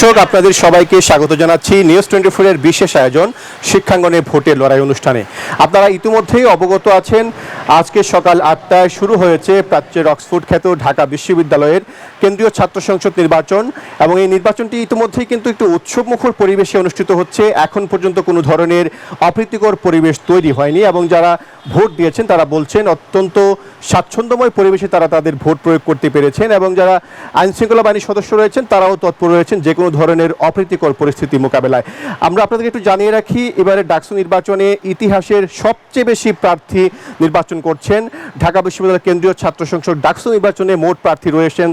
দর্শক আপনাদের সবাইকে স্বাগত জানাচ্ছি নিউজ 24 এর বিশেষ আয়োজন শিক্ষাঙ্গনে ভোটের লড়াই অনুষ্ঠানে। আপনারা ইতিমধ্যেই অবগত আছেন, আজকে সকাল 8টায় শুরু হয়েছে প্রাচ্যের অক্সফোর্ড খ্যাত ঢাকা বিশ্ববিদ্যালয়ের কেন্দ্রীয় ছাত্র সংসদ নির্বাচন এবং এই নির্বাচনটি ইতিমধ্যেই কিন্তু একটু উৎসবমুখর পরিবেশে অনুষ্ঠিত হচ্ছে। এখন পর্যন্ত কোনো ধরনের অপ্রীতিকর পরিবেশ তৈরি হয়নি এবং যারা ভোট দিয়েছেন তারা বলছেন অত্যন্ত স্বাচ্ছন্দ্যময় পরিবেশে তারা তাদের ভোট প্রয়োগ করতে পেরেছেন এবং যারা আইনশৃঙ্খলা বাহিনীর সদস্য রয়েছেন তারাও তৎপর রয়েছেন যে কোনো ধরনের অপ্রীতিকর পরিস্থিতি মোকাবেলায়। আমরা আপনাদেরকে একটু জানিয়ে রাখি, এবারে ডাকসু নির্বাচনে ইতিহাসের সবচেয়ে বেশি প্রার্থী নির্বাচন করছেন ঢাকা বিশ্ববিদ্যালয় কেন্দ্রীয় ছাত্র সংসদ ডাকসু নির্বাচনে মোট প্রার্থী রয়েছেন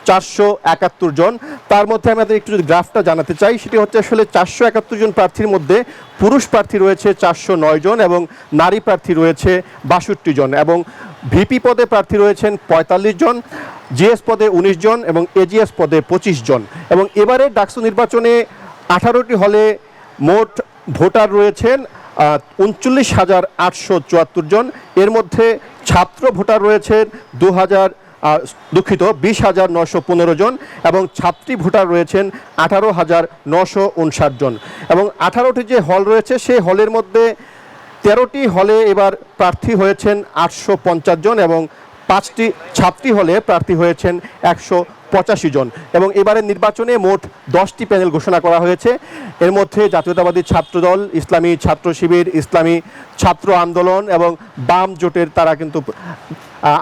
471 জন। তার মধ্যে আমাদের একটু যদি গ্রাফটা জানাতে চাই, সেটি হচ্ছে আসলে 471 জন প্রার্থীর মধ্যে পুরুষ প্রার্থী রয়েছে 409 জন এবং নারী প্রার্থী রয়েছে 62 জন এবং ভিপি পদে প্রার্থী রয়েছেন 45 জন, জিএস পদে 19 জন এবং এজিএস পদে 25 জন। এবং এবারে ডাকসু নির্বাচনে 18টি হলে মোট ভোটার রয়েছেন 39,874 জন। এর মধ্যে ছাত্র ভোটার রয়েছেন 20,915 জন এবং ছাত্রী ভোটার রয়েছেন 18,959 জন। এবং 18টি যে হল রয়েছে সেই হলের মধ্যে 13টি হলে এবার প্রার্থী হয়েছেন 850 জন এবং 5টি ছাত্রী হলে প্রার্থী হয়েছেন 185 জন। এবং এবারের নির্বাচনে মোট 10টি প্যানেল ঘোষণা করা হয়েছে। এর মধ্যে জাতীয়তাবাদী ছাত্রদল, ইসলামী ছাত্র শিবির, ইসলামী ছাত্র আন্দোলন এবং বাম জোটের তারা কিন্তু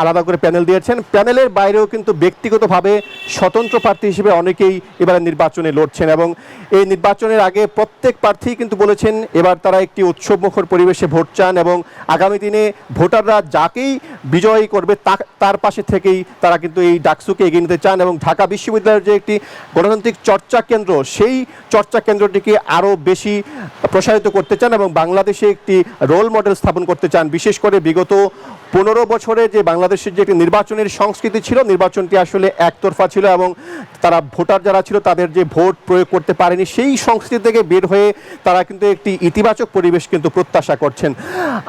আলাদা করে প্যানেল দিয়েছেন। প্যানেলের বাইরেও কিন্তু ব্যক্তিগতভাবে স্বতন্ত্র প্রার্থী হিসেবে অনেকেই এবারে নির্বাচনে লড়ছেন এবং এই নির্বাচনের আগে প্রত্যেক প্রার্থী কিন্তু বলেছেন এবার তারা একটি উৎসবমুখর পরিবেশে ভোট চান এবং আগামী দিনে ভোটাররা যাকেই বিজয়ী করবে তার পাশে থেকেই তারা কিন্তু এই ডাকসুকে এগিয়ে নিতে চান এবং ঢাকা বিশ্ববিদ্যালয়ের যে একটি গণতান্ত্রিক চর্চা কেন্দ্র, সেই চর্চা কেন্দ্রটিকে আরও বেশি প্রসারিত করতে চান এবং বাংলাদেশে একটি রোল মডেল স্থাপন করতে চান। বিশেষ করে বিগত 15 বছরে যে বাংলাদেশের যে একটি নির্বাচনের সংস্কৃতি ছিল, নির্বাচনটি আসলে একতরফা ছিল এবং তারা ভোটার যারা ছিল তাদের যে ভোট প্রয়োগ করতে পারেনি, সেই সংস্কৃতি থেকে বের হয়ে তারা কিন্তু একটি ইতিবাচক পরিবেশ কিন্তু প্রত্যাশা করছেন।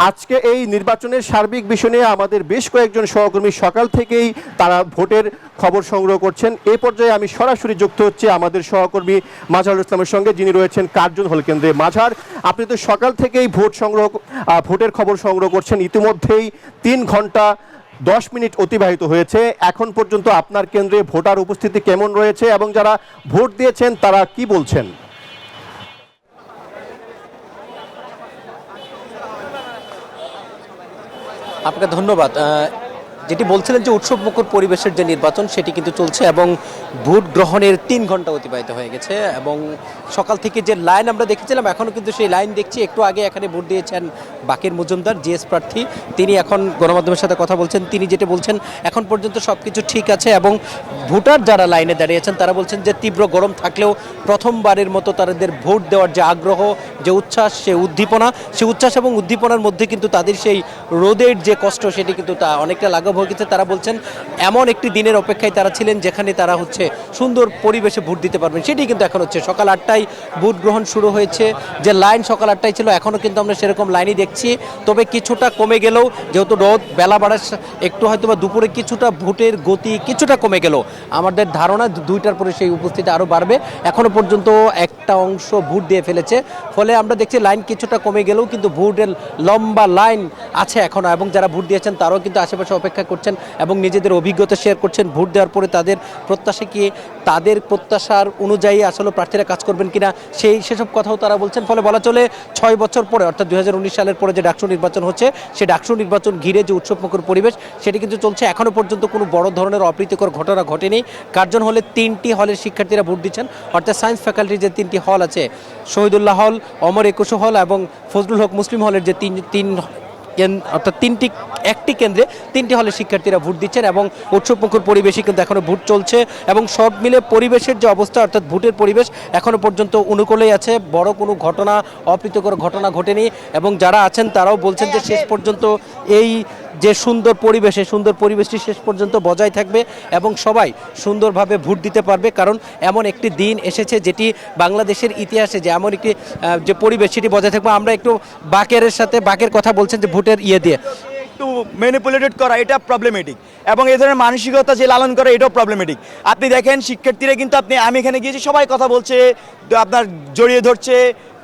আজকে এই নির্বাচনের সার্বিক বিষয় নিয়ে আমাদের বেশ কয়েকজন সহকর্মী সকাল থেকেই তারা ভোটের খবর সংগ্রহ করছেন। এই পর্যায়ে আমি সরাসরি যুক্ত হচ্ছে আমাদের সহকর্মী মাঝহারুল ইসলামের সঙ্গে, যিনি রয়েছেন কার্জন হল কেন্দ্রে। মাঝহার, আপনি তো সকাল থেকেই ভোটের খবর সংগ্রহ করছেন, ইতিমধ্যেই 3 ঘন্টা 10 মিনিট অতিবাহিত হয়েছে। এখন পর্যন্ত আপনার কেন্দ্রে ভোটার উপস্থিতি কেমন রয়েছে এবং যারা ভোট দিয়েছেন তারা কি বলছেন? আপনাকে ধন্যবাদ। যেটি বলছিলেন যে উৎসবমুখর পরিবেশের যে নির্বাচন সেটি কিন্তু চলছে এবং ভোট গ্রহণের 3 ঘন্টা অতিবাহিত হয়ে গেছে এবং সকাল থেকে যে লাইন আমরা দেখেছিলাম এখনও কিন্তু সেই লাইন দেখছি। একটু আগে এখানে ভোট দিয়েছেন বাকের মজুমদার, জিএস প্রার্থী। তিনি এখন গণমাধ্যমের সাথে কথা বলছেন। তিনি যেটা বলছেন এখন পর্যন্ত সব কিছু ঠিক আছে এবং ভোটার যারা লাইনে দাঁড়িয়েছেন তারা বলছেন যে তীব্র গরম থাকলেও প্রথমবারের মতো তাদের ভোট দেওয়ার যে আগ্রহ, যে উচ্ছ্বাস, সে উচ্ছ্বাস এবং উদ্দীপনার মধ্যে কিন্তু তাদের সেই রোদের যে কষ্ট সেটি কিন্তু তা অনেকটা লাঘব হয়ে গেছে। তারা বলছেন এমন একটি দিনের অপেক্ষায় তারা ছিলেন যেখানে তারা সুন্দর পরিবেশে ভোট দিতে পারবেন। সেটি কিন্তু এখন হচ্ছে। সকাল 8টায় ভোট গ্রহণ শুরু হয়েছে। যে লাইন সকাল 8টায় ছিল এখনও কিন্তু আমরা সেরকম লাইনই দেখছি, তবে কিছুটা কমে গেলেও যেহেতু রোদ বেলা বাড়ার একটু হয়তো বা দুপুরে কিছুটা ভোটের গতি কিছুটা কমে গেল। আমাদের ধারণা 2টার পরে সেই উপস্থিতি আরও বাড়বে। এখনও পর্যন্ত একটা অংশ ভোট দিয়ে ফেলেছে, ফলে আমরা দেখছি লাইন কিছুটা কমে গেলেও কিন্তু ভোটের লম্বা লাইন আছে এখনও এবং যারা ভোট দিয়েছেন তারাও কিন্তু আশেপাশে অপেক্ষা করছেন এবং নিজেদের অভিজ্ঞতা শেয়ার করছেন। ভোট দেওয়ার পরে তাদের প্রত্যাশা কি, তাদের প্রত্যাশার অনুযায়ী আসলে প্রার্থীরা কাজ করবেন কিনা সেসব কথাও তারা বলছেন। ফলে বলা চলে 6 বছর পরে অর্থাৎ 2019 সালের পরে যে ডাকসু নির্বাচন হচ্ছে, সেই ডাকসু নির্বাচন ঘিরে যে উৎসবমুখর পরিবেশ সেটি কিন্তু চলছে। এখনও পর্যন্ত কোনো বড় ধরনের অপ্রীতিকর ঘটনা ঘটেনি। কার্জন হলে 3টি হলের শিক্ষার্থীরা ভোট দিচ্ছেন, অর্থাৎ সায়েন্স ফ্যাকাল্টির যে 3টি হল আছে, শহীদুল্লাহ হল, অমর একুশে হল এবং ফজলুল হক মুসলিম হলের যে অর্থাৎ একটি কেন্দ্রে 3টি হলে শিক্ষার্থীরা ভোট দিচ্ছেন এবং উৎসবমুখর পরিবেশে কিন্তু এখনও ভোট চলছে এবং সব মিলে পরিবেশের যে অবস্থা অর্থাৎ ভোটের পরিবেশ এখনও পর্যন্ত অনুকূলেই আছে। বড় কোনো অপ্রীতিকর ঘটনা ঘটেনি এবং যারা আছেন তারাও বলছেন যে শেষ পর্যন্ত এই যে সুন্দর পরিবেশটি শেষ পর্যন্ত বজায় থাকবে এবং সবাই সুন্দরভাবে ভোট দিতে পারবে, কারণ এমন একটি দিন এসেছে যেটি বাংলাদেশের ইতিহাসে যে এমন একটি যে পরিবেশ সেটি বজায় থাকবে। আমরা একটু বাকের কথা বলছেন যে ভোটের দিয়ে একটু ম্যানিপুলেটেড করা এটা প্রবলেমেটিক, এবং এই ধরনের মানসিকতা যে লালন করা এটাও প্রবলেমেটিক। আপনি দেখেন শিক্ষার্থীরা কিন্তু আমি এখানে গিয়েছি, সবাই কথা বলছে, আপনার জড়িয়ে ধরছে,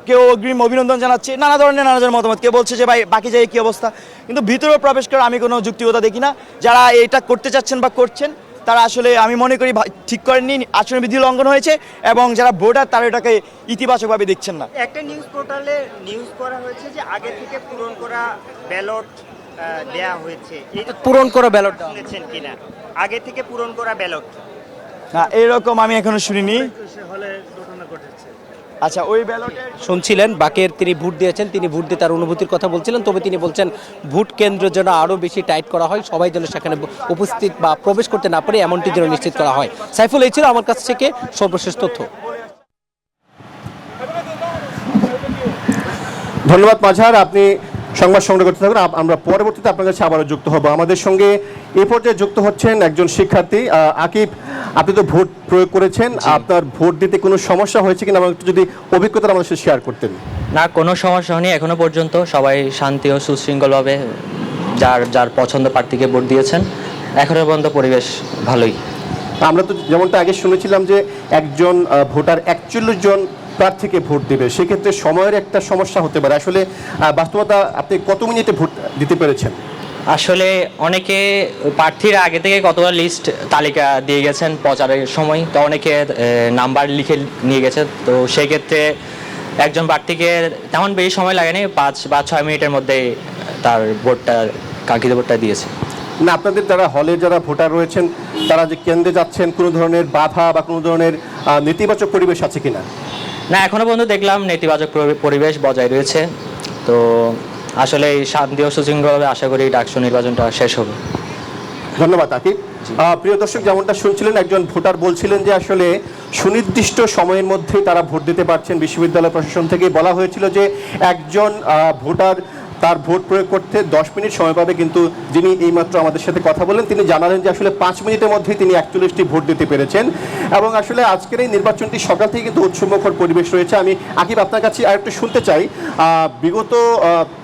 কেউ অগ্রিম অভিনন্দন জানাচ্ছে, নানা ধরনের মতামত, কেউ বলছে যে ভাই বাকি জায়গায় কী অবস্থা, কিন্তু ভিতরেও প্রবেশ করে আমি কোনো যুক্তিকতা দেখি না। যারা এটা করতে চাচ্ছেন বা করছেন তারা আসলে আমি মনে করি ঠিক করেননি, আচরণবিধি লঙ্ঘন হয়েছে, এবং যারা ভোটার তারা এটাকে ইতিবাচকভাবে দেখছেন না। একটা নিউজ পোর্টালে নিউজ করা হয়েছে যে আগে থেকে পূরণ করা ব্যালট দেয়া হয়েছে, এটা পূরণ করা ব্যালট শুনেছেন কিনা? আগে থেকে পূরণ করা ব্যালট না, এরকম আমি এখনো শুনিনি। আচ্ছা, ওই ব্যালটে শুনছিলেন বাকের তিনি ভোট দিয়েছেন, তিনি ভোট দিয়ে তার অনুভূতির কথা বলছিলেন, তবে তিনি বলছেন ভোট কেন্দ্র যেন আরও বেশি টাইট করা হয়, সবাই যেন সেখানে উপস্থিত বা প্রবেশ করতে না পারে এমনটি যেন নিশ্চিত করা হয়। সাইফুল, এই ছিল আমার কাছ থেকে সর্বশেষ তথ্য। ধন্যবাদ মাঝার, আপনি সংবাদ সংগ্রহ করতে থাকুন। আমরা পরবর্তীতে আপনার কাছে আবারও যুক্ত হব। আমাদের সঙ্গে এ পর্যায়ে যুক্ত হচ্ছেন একজন শিক্ষার্থী আকিব। আপনি তো ভোট প্রয়োগ করেছেন, আপনার ভোট দিতে কোনো সমস্যা হয়েছে কিনা এবং একটু যদি অভিজ্ঞতা আমাদের সাথে শেয়ার করতেন। না, কোনো সমস্যা হয়নি এখনো পর্যন্ত। সবাই শান্তি ও সুশৃঙ্খলভাবে যার যার পছন্দ প্রার্থীকে ভোট দিয়েছেন। এখনো পর্যন্ত পরিবেশ ভালোই। আমরা তো যেমনটা আগে শুনেছিলাম যে একজন ভোটার 41 জন প্রার্থীকে ভোট দেবে, সেক্ষেত্রে সময়ের একটা সমস্যা হতে পারে। আসলে বাস্তবতা আপনি কত মিনিটে ভোট দিতে পেরেছেন? আসলে অনেকে প্রার্থীরা আগে থেকে কতবার লিস্ট তালিকা দিয়ে গেছেন প্রচারের সময়, তো অনেকে নাম্বার লিখে নিয়ে গেছে, তো সেই ক্ষেত্রে একজন প্রার্থীকে তেমন বেশি সময় লাগেনি, 5 বা 6 মিনিটের মধ্যে তার ভোটটা, কাঙ্ক্ষিত ভোটটা দিয়েছে। না, আপনাদের যারা হলে যারা ভোটার রয়েছেন তারা যে কেন্দ্রে যাচ্ছেন, কোনো ধরনের বাধা বা কোনো ধরনের নেতিবাচক পরিবেশ আছে কিনা? না, এখনো পর্যন্ত দেখলাম নেতিবাচক পরিবেশ বজায় রয়েছে। তো আসলে এই শান্তি ও সুশৃঙ্খলভাবে আশা করি ডাকসু নির্বাচনটা শেষ হবে। ধন্যবাদ আকিব। প্রিয় দর্শক, যেমনটা শুনছিলেন একজন ভোটার বলছিলেন যে আসলে সুনির্দিষ্ট সময়ের মধ্যে তারা ভোট দিতে পারছেন। বিশ্ববিদ্যালয় প্রশাসন থেকে বলা হয়েছিল যে একজন ভোটার তার ভোট প্রয়োগ করতে 10 মিনিট সময় পাবে, কিন্তু যিনি এইমাত্র আমাদের সাথে কথা বললেন তিনি জানালেন যে আসলে 5 মিনিটের মধ্যেই তিনি 41টি ভোট দিতে পেরেছেন। এবং আসলে আজকের এই নির্বাচনটি সকাল থেকে কিন্তু উৎসবমুখর পরিবেশ রয়েছে। আমি আকিব আপনার কাছে আর একটু শুনতে চাই, বিগত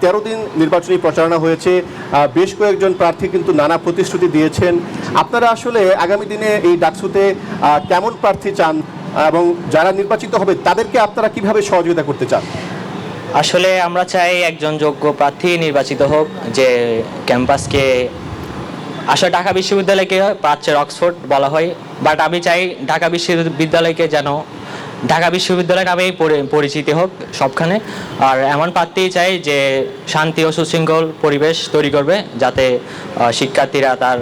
13 দিন নির্বাচনী প্রচারণা হয়েছে, বেশ কয়েকজন প্রার্থী কিন্তু নানা প্রতিশ্রুতি দিয়েছেন। আপনারা আসলে আগামী দিনে এই ডাকসুতে কেমন প্রার্থী চান এবং যারা নির্বাচিত হবে তাদেরকে আপনারা কিভাবে সহযোগিতা করতে চান? আসলে আমরা চাই একজন যোগ্য প্রার্থী নির্বাচিত হোক, যে ক্যাম্পাসকে আসলে ঢাকা বিশ্ববিদ্যালয়কে প্রাচ্যের অক্সফোর্ড বলা হয়, বাট আমি চাই ঢাকা বিশ্ববিদ্যালয়কে যেন ঢাকা বিশ্ববিদ্যালয় নামেই পরিচিতি হোক সবখানে। আর এমন প্রার্থী চাই যে শান্তি ও সুশৃঙ্খল পরিবেশ তৈরি করবে, যাতে শিক্ষার্থীরা তার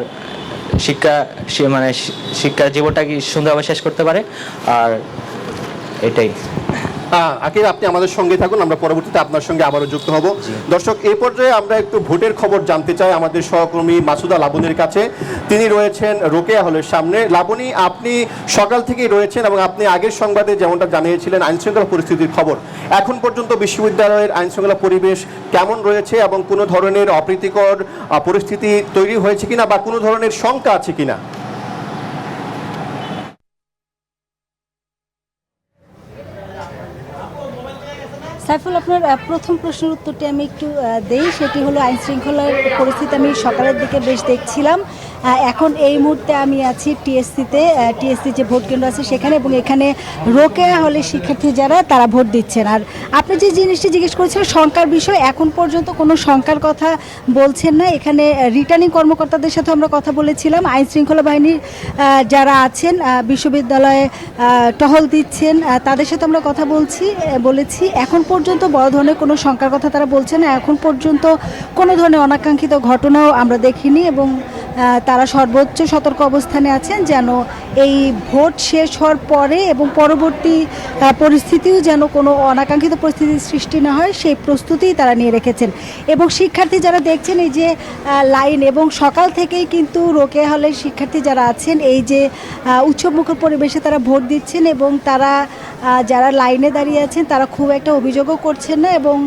শিক্ষা জীবনটাকে সুন্দরভাবে শেষ করতে পারে। আর এটাই। আকিব, আপনি আমাদের সঙ্গে থাকুন, আমরা পরবর্তীতে আপনার সঙ্গে আবারও যুক্ত হব। দর্শক, এই পর্যায়ে আমরা একটু ভোটের খবর জানতে চাই আমাদের সহকর্মী মাসুদা লাবণীর কাছে। তিনি রয়েছেন রোকেয়া হলের সামনে। লাবণী, আপনি সকাল থেকেই রয়েছেন এবং আপনি আগের সংবাদে যেমনটা জানিয়েছিলেন আইনশৃঙ্খলা পরিস্থিতির খবর। এখন পর্যন্ত বিশ্ববিদ্যালয়ের আইনশৃঙ্খলা পরিবেশ কেমন রয়েছে এবং কোনো ধরনের অপ্রীতিকর পরিস্থিতি তৈরি হয়েছে কিনা বা কোনো ধরনের শঙ্কা আছে কিনা? সাইফুল, আপনার প্রথম প্রশ্নের উত্তরটি আমি একটু দেই। সেটি হলো আইন শৃঙ্খলার পরিস্থিতি আমি সকালের দিকে বেশ দেখছিলাম। এখন এই মুহূর্তে আমি আছি টিএসসি যে ভোট কেন্দ্র আছে সেখানে, এবং এখানে রোকেয়া হলে শিক্ষার্থী যারা তারা ভোট দিচ্ছেন। আর আপনি যে জিনিসটি জিজ্ঞেস করেছিলেন শঙ্কার বিষয়, এখন পর্যন্ত কোনো শঙ্কার কথা বলছেন না। এখানে রিটার্নিং কর্মকর্তাদের সাথে আমরা কথা বলেছিলাম, আইন শৃঙ্খলা বাহিনীর যারা আছেন বিশ্ববিদ্যালয়ে টহল দিচ্ছেন তাদের সাথে আমরা কথা বলেছি। এখন পর্যন্ত বড় ধরনের কোনো শঙ্কার কথা তারা বলছে না। এখন পর্যন্ত কোনো ধরনের অনাকাঙ্ক্ষিত ঘটনাও আমরা দেখিনি, এবং তারা সর্বোচ্চ সতর্ক অবস্থানে আছেন যেন এই ভোট শেষ হওয়ার পরে এবং পরবর্তী পরিস্থিতিও যেন কোনো অনাকাঙ্ক্ষিত পরিস্থিতির সৃষ্টি না হয় সেই প্রস্তুতিই তারা নিয়ে রেখেছেন। এবং শিক্ষার্থী যারা দেখছেন এই যে লাইন, এবং সকাল থেকেই কিন্তু রোকেয়া হলের শিক্ষার্থী যারা আছেন এই যে উৎসবমুখর পরিবেশে তারা ভোট দিচ্ছেন, এবং তারা যারা লাইনে দাঁড়িয়ে আছেন তারা খুব একটা অভিযোগও করছেন না, এবং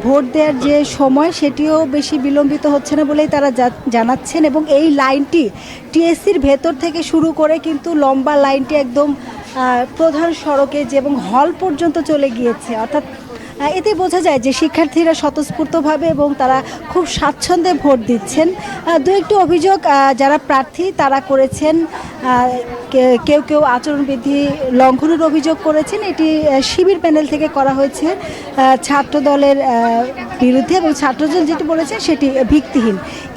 ভোট দেওয়ার যে সময় সেটিও বেশি বিলম্বিত হচ্ছে না বলেই তারা জানাচ্ছেন। এবং এই লাইনটি টিএসসির ভেতর থেকে শুরু করে কিন্তু লম্বা লাইনটি একদম প্রধান সড়কে এবং হল পর্যন্ত চলে গিয়েছে। অর্থাৎ এতে বোঝা যায় যে শিক্ষার্থীরা স্বতঃস্ফূর্তভাবে এবং তারা খুব স্বাচ্ছন্দ্যে ভোট দিচ্ছেন। দু একটি অভিযোগ যারা প্রার্থী তারা করেছেন, কেউ কেউ আচরণবিধি লঙ্ঘনের অভিযোগ করেছেন। এটি শিবির প্যানেল থেকে করা হয়েছে ছাত্র দলের বিরুদ্ধে, এবং ছাত্রদল যেটি বলেছে সেটি ভিত্তিহীন।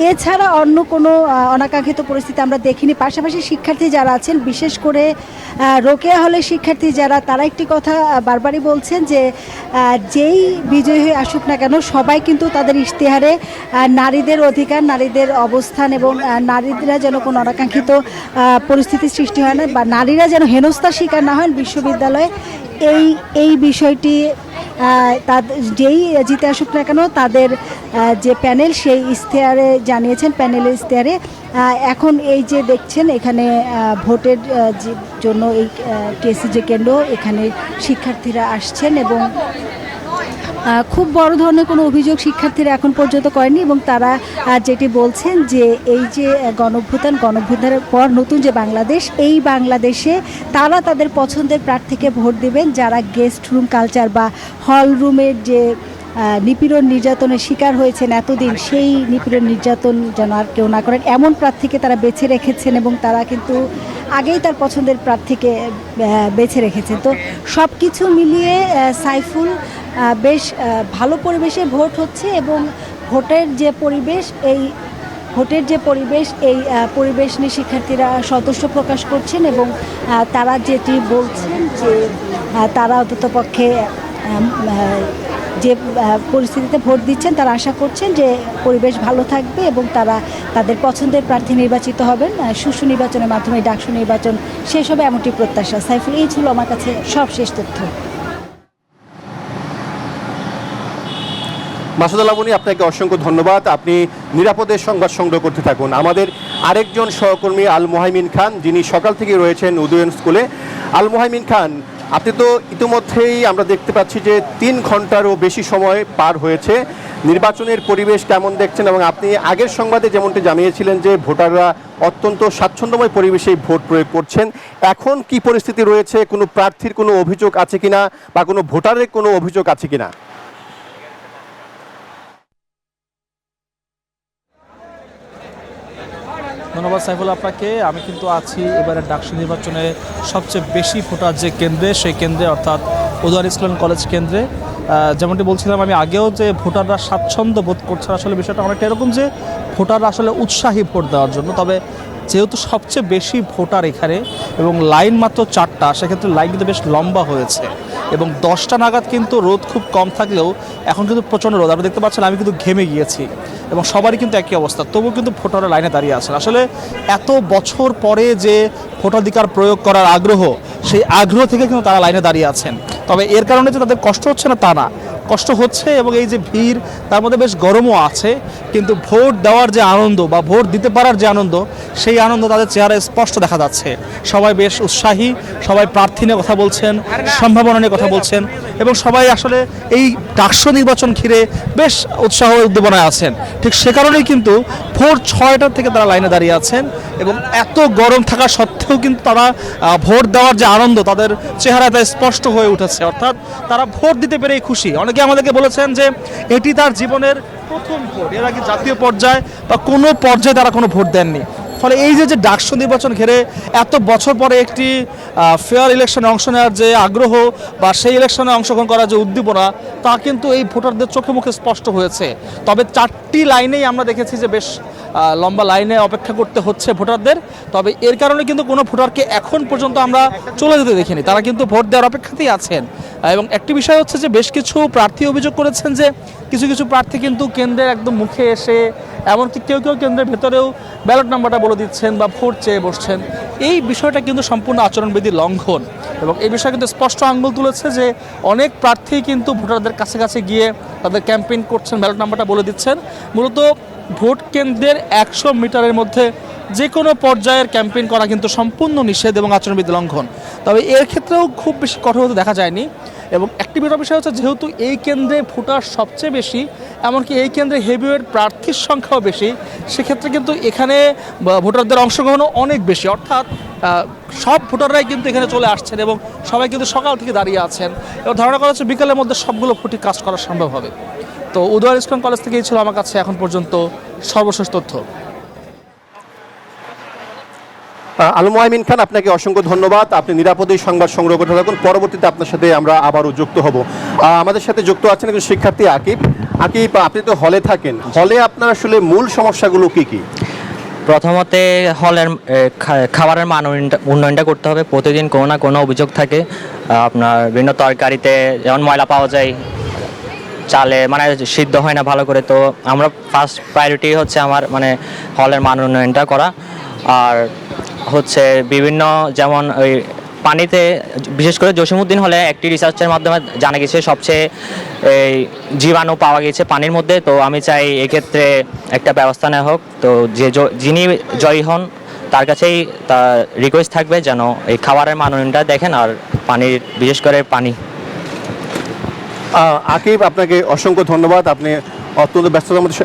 এছাড়া অন্য কোনো অনাকাঙ্ক্ষিত পরিস্থিতি আমরা দেখিনি। পাশাপাশি শিক্ষার্থী যারা আছেন, বিশেষ করে রোকেয়া হলের শিক্ষার্থী যারা, তারা একটি কথা বারবারই বলছেন যে যেই বিজয়ী হয়ে আসুক না কেন, সবাই কিন্তু তাদের ইশতেহারে নারীদের অধিকার, নারীদের অবস্থান এবং নারীরা যেন কোনো অনাকাঙ্ক্ষিত পরিস্থিতির সৃষ্টি হয় না বা নারীরা যেন হেনস্থার শিকার না হন বিশ্ববিদ্যালয়ে, এই বিষয়টি যেই জিতে আসুক না কেন তাদের যে প্যানেল সেই ইশতেহারে জানিয়েছেন, প্যানেলের ইশতেহারে। এখন এই যে দেখছেন এখানে ভোটের জন্য এই টিএসসি যে কেন্দ্র, এখানে শিক্ষার্থীরা আসছেন এবং খুব বড় ধরনের কোনো অভিযোগ শিক্ষার্থীরা এখন পর্যন্ত করেনি, এবং তারা যেটি বলছেন যে এই যে গণঅভ্যুত্থানের পর নতুন যে বাংলাদেশ, এই বাংলাদেশে তারা তাদের পছন্দের প্রার্থীকে ভোট দিবেন যারা গেস্ট রুম কালচার বা হল রুমের যে নিপীড়ন নির্যাতনের শিকার হয়েছেন এতদিন, সেই নিপীড়ন নির্যাতন যেন আর কেউ না করেন এমন প্রার্থীকে তারা বেছে রেখেছেন, এবং তারা কিন্তু আগেই তার পছন্দের প্রার্থীকে বেছে রেখেছেন। তো সব কিছু মিলিয়ে সাইফুল বেশ ভালো পরিবেশে ভোট হচ্ছে, এবং ভোটের যে পরিবেশ এই পরিবেশ নিয়ে শিক্ষার্থীরা সন্তুষ্ট প্রকাশ করছেন, এবং তারা যেটি বলছেন যে তারা অন্ততপক্ষে যে পরিস্থিতিতে ভোট দিচ্ছেন তারা আশা করছেন যে পরিবেশ ভালো থাকবে এবং তারা তাদের পছন্দের প্রার্থী নির্বাচিত হবেন। সুষ্ঠু নির্বাচনের মাধ্যমে ডাকসু নির্বাচন শেষ হবে এমনটি প্রত্যাশা। সাইফুল, এই ছিল আমার কাছে সবশেষ তথ্য। মাসুদা লাবণী, আপনাকে অসংখ্য ধন্যবাদ। আপনি নিরাপদে সংবাদ সংগ্রহ করতে থাকুন। আমাদের আরেকজন সহকর্মী আল মোহাইমিন খান, যিনি সকাল থেকে রয়েছেন উদয়ন স্কুলে। আল মোহাইমিন খান, আপনি তো ইতিমধ্যেই আমরা দেখতে পাচ্ছি যে 3 ঘন্টারও বেশি সময় পার হয়েছে। নির্বাচনের পরিবেশ কেমন দেখছেন? এবং আপনি আগের সংবাদে যেমনটি জানিয়েছিলেন যে ভোটাররা অত্যন্ত স্বাচ্ছন্দ্যময় পরিবেশেই ভোট প্রয়োগ করছেন, এখন কি পরিস্থিতি রয়েছে? কোনো প্রার্থীর কোনো অভিযোগ আছে কিনা বা কোনো ভোটারের কোনো অভিযোগ আছে কিনা? ধন্যবাদ সাইফুল আপনাকে। আমি কিন্তু আছি এবারে ডাকসু নির্বাচনে সবচেয়ে বেশি ভোটার যে কেন্দ্রে, সেই কেন্দ্রে অর্থাৎ উদয়ন স্কুল অ্যান্ড কলেজ কেন্দ্রে। যেমনটি বলছিলাম আমি আগেও, যে ভোটাররা স্বাচ্ছন্দ্য বোধ করছে। আসলে বিষয়টা অনেকটা এরকম যে ভোটাররা আসলে উৎসাহী ভোট দেওয়ার জন্য। তবে যেহেতু সবচেয়ে বেশি ভোটার এখানে এবং লাইন মাত্র 4টা, সেক্ষেত্রে লাইন কিন্তু বেশ লম্বা হয়েছে এবং 10টা নাগাদ কিন্তু রোদ খুব কম থাকলেও এখন কিন্তু প্রচণ্ড রোদ। আপনি দেখতে পাচ্ছেন আমি কিন্তু ঘেমে গিয়েছি এবং সবারই কিন্তু একই অবস্থা, তবুও কিন্তু ভোটাররা লাইনে দাঁড়িয়ে আছেন। আসলে এত বছর পরে যে ভোটাধিকার প্রয়োগ করার আগ্রহ, সেই আগ্রহ থেকে কিন্তু তারা লাইনে দাঁড়িয়ে আছেন। তবে এর কারণে যে তাদের কষ্ট হচ্ছে না তা না, কষ্ট হচ্ছে এবং এই যে ভিড়, তার মধ্যে বেশ গরমও আছে, কিন্তু ভোট দেওয়ার যে আনন্দ বা ভোট দিতে পারার যে আনন্দ, সেই আনন্দ তাদের চেহারায় স্পষ্ট দেখা যাচ্ছে। সবাই বেশ উৎসাহী, সবাই প্রার্থী নিয়ে কথা বলছেন, সম্ভাবনা নিয়ে কথা বলছেন এবং সবাই আসলে এই ডাকসু নির্বাচন ঘিরে বেশ উৎসাহ উদ্দীপনায় আছেন। ঠিক সে কারণেই কিন্তু ভোর 6টার থেকে তারা লাইনে দাঁড়িয়ে আছেন এবং এত গরম থাকা সত্ত্বেও কিন্তু তারা ভোট দেওয়ার যে আনন্দ তাদের চেহারায় তা স্পষ্ট হয়ে উঠেছে। অর্থাৎ তারা ভোট দিতে পেরেই খুশি। অনেকে আমাদেরকে বলেছেন যে এটি তার জীবনের প্রথম ভোট, এর আগে জাতীয় পর্যায়ে বা কোনো পর্যায়ে তারা কোনো ভোট দেননি। ফলে এই যে ডাকসু নির্বাচন ঘিরে এত বছর পরে একটি ফেয়ার ইলেকশনে অংশ নেওয়ার যে আগ্রহ বা সেই ইলেকশনে অংশগ্রহণ করার যে উদ্দীপনা, তা কিন্তু এই ভোটারদের চোখে মুখে স্পষ্ট হয়েছে। তবে 4টি লাইনেই আমরা দেখেছি যে বেশ লম্বা লাইনে অপেক্ষা করতে হচ্ছে ভোটারদের। তবে এর কারণে কিন্তু কোনো ভোটারকে এখন পর্যন্ত আমরা চলে যেতে দেখিনি, তারা কিন্তু ভোট দেওয়ার অপেক্ষাতেই আছেন। এবং একটি বিষয় হচ্ছে যে বেশ কিছু প্রার্থী অভিযোগ করেছেন যে কিছু কিছু প্রার্থী কিন্তু কেন্দ্রের একদম মুখে এসে, এমনকি কেউ কেউ কেন্দ্রের ভেতরেও ব্যালট নাম্বারটা বলে দিচ্ছেন বা ভোট চেয়ে বসছেন। এই বিষয়টা কিন্তু সম্পূর্ণ আচরণবিধি লঙ্ঘন এবং এই বিষয়ে কিন্তু স্পষ্ট আঙুল তুলেছে যে অনেক প্রার্থী কিন্তু ভোটারদের কাছে কাছে গিয়ে তাদের ক্যাম্পেইন করছেন, ব্যালট নাম্বারটা বলে দিচ্ছেন। মূলত ভোট কেন্দ্রের 100 মিটারের মধ্যে যে কোনো পর্যায়ের ক্যাম্পেইন করা কিন্তু সম্পূর্ণ নিষেধ এবং আচরণবিধি লঙ্ঘন। তবে এর ক্ষেত্রেও খুব বেশি কঠোরতা দেখা যায়নি। এবং একটি বড় বিষয় হচ্ছে যেহেতু এই কেন্দ্রে ভোটার সবচেয়ে বেশি, এমনকি এই কেন্দ্রে হেভিওয়েট প্রার্থীর সংখ্যাও বেশি, সেক্ষেত্রে কিন্তু এখানে ভোটারদের অংশগ্রহণও অনেক বেশি, অর্থাৎ সব ভোটাররাই কিন্তু এখানে চলে আসছেন এবং সবাই কিন্তু সকাল থেকে দাঁড়িয়ে আছেন এবং ধারণা করা হচ্ছে বিকালের মধ্যে সবগুলো ভোটই কাজ করা সম্ভব হবে। তো উদয়ন ইসলাম কলেজ থেকেই ছিল আমার কাছে এখন পর্যন্ত সর্বশেষ তথ্য। আলম আমিন খান, আপনাকে অসংখ্য ধন্যবাদ। আপনি নিরাপদেই সংবাদ সংগ্রহ করতে থাকুন। পরবর্তীতে আপনার সাথে আমরা আবারও যুক্ত হব। আমাদের সাথে যুক্ত আছেন একজন শিক্ষার্থী আকিব। আকিব, আপনি তো হলে থাকেন, হলে আপনার আসলে মূল সমস্যাগুলো কি কি? প্রথমতে হলের খাবারের মান উন্নয়নটা করতে হবে। প্রতিদিন কোনো না কোনো অভিযোগ থাকে, আপনার বিভিন্ন তরকারিতে যেমন ময়লা পাওয়া যায়, চালে মানে সিদ্ধ হয় না ভালো করে। তো আমরা ফার্স্ট প্রায়োরিটি হচ্ছে আমার মানে হলের মান উন্নয়নটা করা। আর হচ্ছে বিভিন্ন যেমন ওই পানিতে, বিশেষ করে জসিমউদ্দিন হলে একটি রিসার্চের মাধ্যমে জানা গেছে সবচেয়ে এই জীবাণু পাওয়া গেছে পানির মধ্যে। তো আমি চাই এক্ষেত্রে একটা ব্যবস্থা নেওয়া হোক। তো যিনি জয়ী হন তার কাছেই তা রিকোয়েস্ট থাকবে যেন এই খাবারের মান উন্নয়নটা দেখেন, আর পানির, বিশেষ করে পানি। আকিব, আপনাকে অসংখ্য ধন্যবাদ। আপনি অত্যন্ত ব্যস্ততার মধ্যে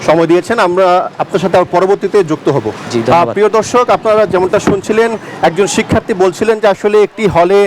সময় দিয়েছেন। আমরা আপনার সাথে আর পরবর্তীতে যুক্ত হব। জি, ধন্যবাদ। প্রিয় দর্শক, আপনারা যেমনটা শুনছিলেন, একজন শিক্ষার্থী বলছিলেন যে আসলে একটি হলে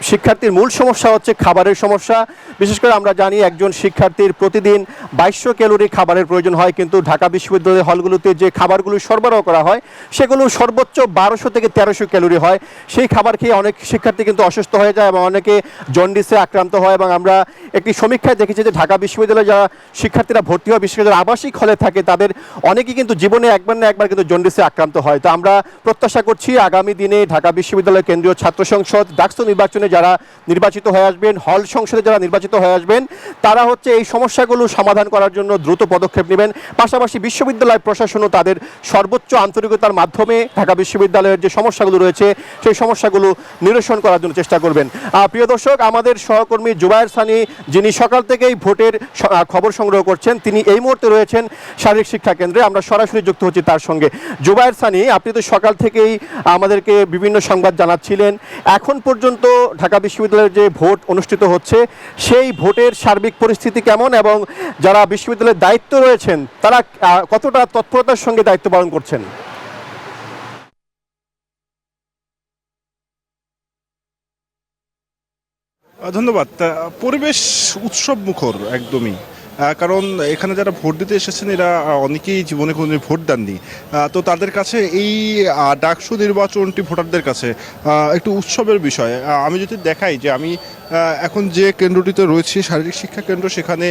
শিক্ষার্থীর মূল সমস্যা হচ্ছে খাবারের সমস্যা। বিশেষ করে আমরা জানি একজন শিক্ষার্থীর প্রতিদিন 2200 ক্যালোরি খাবারের প্রয়োজন হয়, কিন্তু ঢাকা বিশ্ববিদ্যালয়ের হলগুলোতে যে খাবারগুলো সরবরাহ করা হয় সেগুলো সর্বোচ্চ 1200 থেকে 1300 ক্যালোরি হয়। সেই খাবার খেয়ে অনেক শিক্ষার্থী কিন্তু অসুস্থ হয়ে যায় এবং অনেকে জন্ডিসে আক্রান্ত হয়। এবং আমরা একটি সমীক্ষায় দেখেছি যে ঢাকা বিশ্ববিদ্যালয়ে যারা শিক্ষার্থীরা ভর্তি হয়, বিশেষ করে আবাসিক হলে থাকে, তাদের অনেকেই কিন্তু জীবনে একবার না একবার কিন্তু জন্ডিসে আক্রান্ত হয়। তো আমরা প্রত্যাশা করছি আগামী দিনে ঢাকা বিশ্ববিদ্যালয় কেন্দ্রীয় ছাত্র সংসদ ডাকসু নির্বাচনে যারা নির্বাচিত হয়ে আসবেন, হল সংসদে যারা নির্বাচিত হয়ে আসবেন, তারা হচ্ছে এই সমস্যাগুলো সমাধান করার জন্য দ্রুত পদক্ষেপ নেবেন। পাশাপাশি বিশ্ববিদ্যালয় প্রশাসনও তাদের সর্বোচ্চ আন্তরিকতার মাধ্যমে ঢাকা বিশ্ববিদ্যালয়ের যে সমস্যাগুলো রয়েছে সেই সমস্যাগুলো নিরসন করার জন্য চেষ্টা করবেন। প্রিয় দর্শক, আমাদের সহকর্মী জুবায়ের সানি, যিনি সকাল থেকেই ভোটের খবর সংগ্রহ করছেন, তিনি এই মুহূর্তে রয়েছেন শারীরিক শিক্ষা কেন্দ্রে। আমরা সরাসরি যুক্ত হচ্ছি তার সঙ্গে। জুবায়ের সানি, আপনি তো সকাল থেকেই আমাদেরকে বিভিন্ন সংবাদ জানাচ্ছিলেন। এখন পর্যন্ত ঢাকা বিশ্ববিদ্যালয়ের যে ভোট অনুষ্ঠিত হচ্ছে সেই ভোটের সার্বিক পরিস্থিতি কেমন এবং যারা বিশ্ববিদ্যালয়ের দায়িত্ব রয়েছেন তারা কতটা তৎপরতার সঙ্গে দায়িত্ব পালন করছেন? ধন্যবাদ। পরিবেশ উৎসব মুখর একদমই, কারণ এখানে যারা ভোট দিতে এসেছেন এরা অনেকেই জীবনে কোনো ভোট দেননি। তো তাদের কাছে এই ডাকসু নির্বাচনটি ভোটারদের কাছে একটু উৎসবের বিষয়। আমি যদি দেখাই যে আমি এখন যে কেন্দ্রটিতে রয়েছি, শারীরিক শিক্ষা কেন্দ্র, সেখানে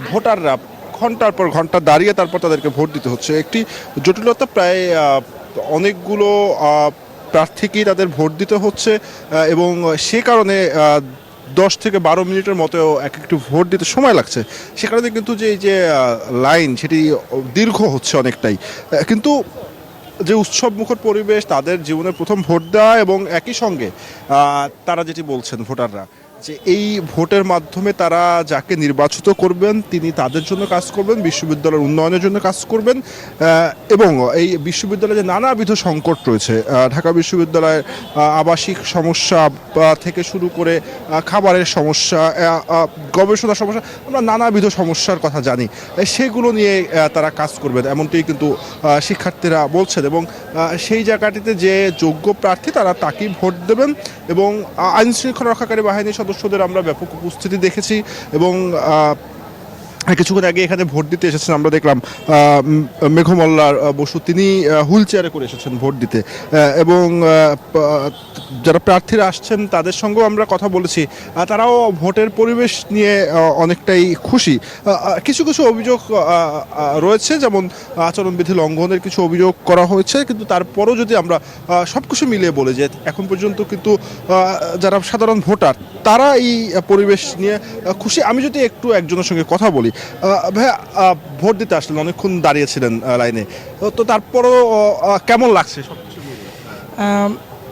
ভোটাররা ঘন্টার পর ঘন্টা দাঁড়িয়ে তারপর তাদেরকে ভোট দিতে হচ্ছে। একটি জটিলতা, প্রায় অনেকগুলো প্রার্থীকেই তাদের ভোট দিতে হচ্ছে এবং সে কারণে 10 থেকে 12 মিনিটের মতো একটু ভোট দিতে সময় লাগছে। সে কারণে কিন্তু এই যে লাইন সেটি দীর্ঘ হচ্ছে অনেকটাই। কিন্তু যে উৎসব মুখর পরিবেশ, তাদের জীবনের প্রথম ভোট দেওয়া এবং একই সঙ্গে তারা যেটি বলছেন ভোটাররা যে এই ভোটের মাধ্যমে তারা যাকে নির্বাচিত করবেন তিনি তাদের জন্য কাজ করবেন, বিশ্ববিদ্যালয়ের উন্নয়নের জন্য কাজ করবেন এবং এই বিশ্ববিদ্যালয়ে যে নানাবিধ সংকট রয়েছে, ঢাকা বিশ্ববিদ্যালয়ের আবাসিক সমস্যা থেকে শুরু করে খাবারের সমস্যা, গবেষণা সমস্যা, আমরা নানাবিধ সমস্যার কথা জানি, সেগুলো নিয়ে তারা কাজ করবেন এমনটাই কিন্তু শিক্ষার্থীরা বলছেন। এবং সেই জায়গাটিতে যে যোগ্য প্রার্থী তারা তাকেই ভোট দেবেন এবং আইন শৃঙ্খলা রক্ষাকারী বাহিনীর সদস্যদের আমরা ব্যাপক উপস্থিতি দেখেছি এবং কিছুক্ষণ আগে এখানে ভোট দিতে এসেছেন আমরা দেখলাম মেঘমল্লার বসু, তিনি হুইল চেয়ারে করে এসেছেন ভোট দিতে এবং যারা প্রার্থীরা আসছেন তাদের সঙ্গেও আমরা কথা বলেছি, তারাও ভোটের পরিবেশ নিয়ে অনেকটাই খুশি। কিছু কিছু অভিযোগ রয়েছে, যেমন আচরণবিধি লঙ্ঘনের কিছু অভিযোগ করা হয়েছে, কিন্তু তারপরও যদি আমরা সব কিছু মিলিয়ে বলি যে এখন পর্যন্ত কিন্তু যারা সাধারণ ভোটার তারা এই পরিবেশ নিয়ে খুশি। আমি যদি একটু একজনের সঙ্গে কথা বলি, ভাইয়া ভোট দিতে আসলেন, অনেকক্ষণ দাঁড়িয়েছিলেন লাইনে, তো তারপরও কেমন লাগছে সব কিছু?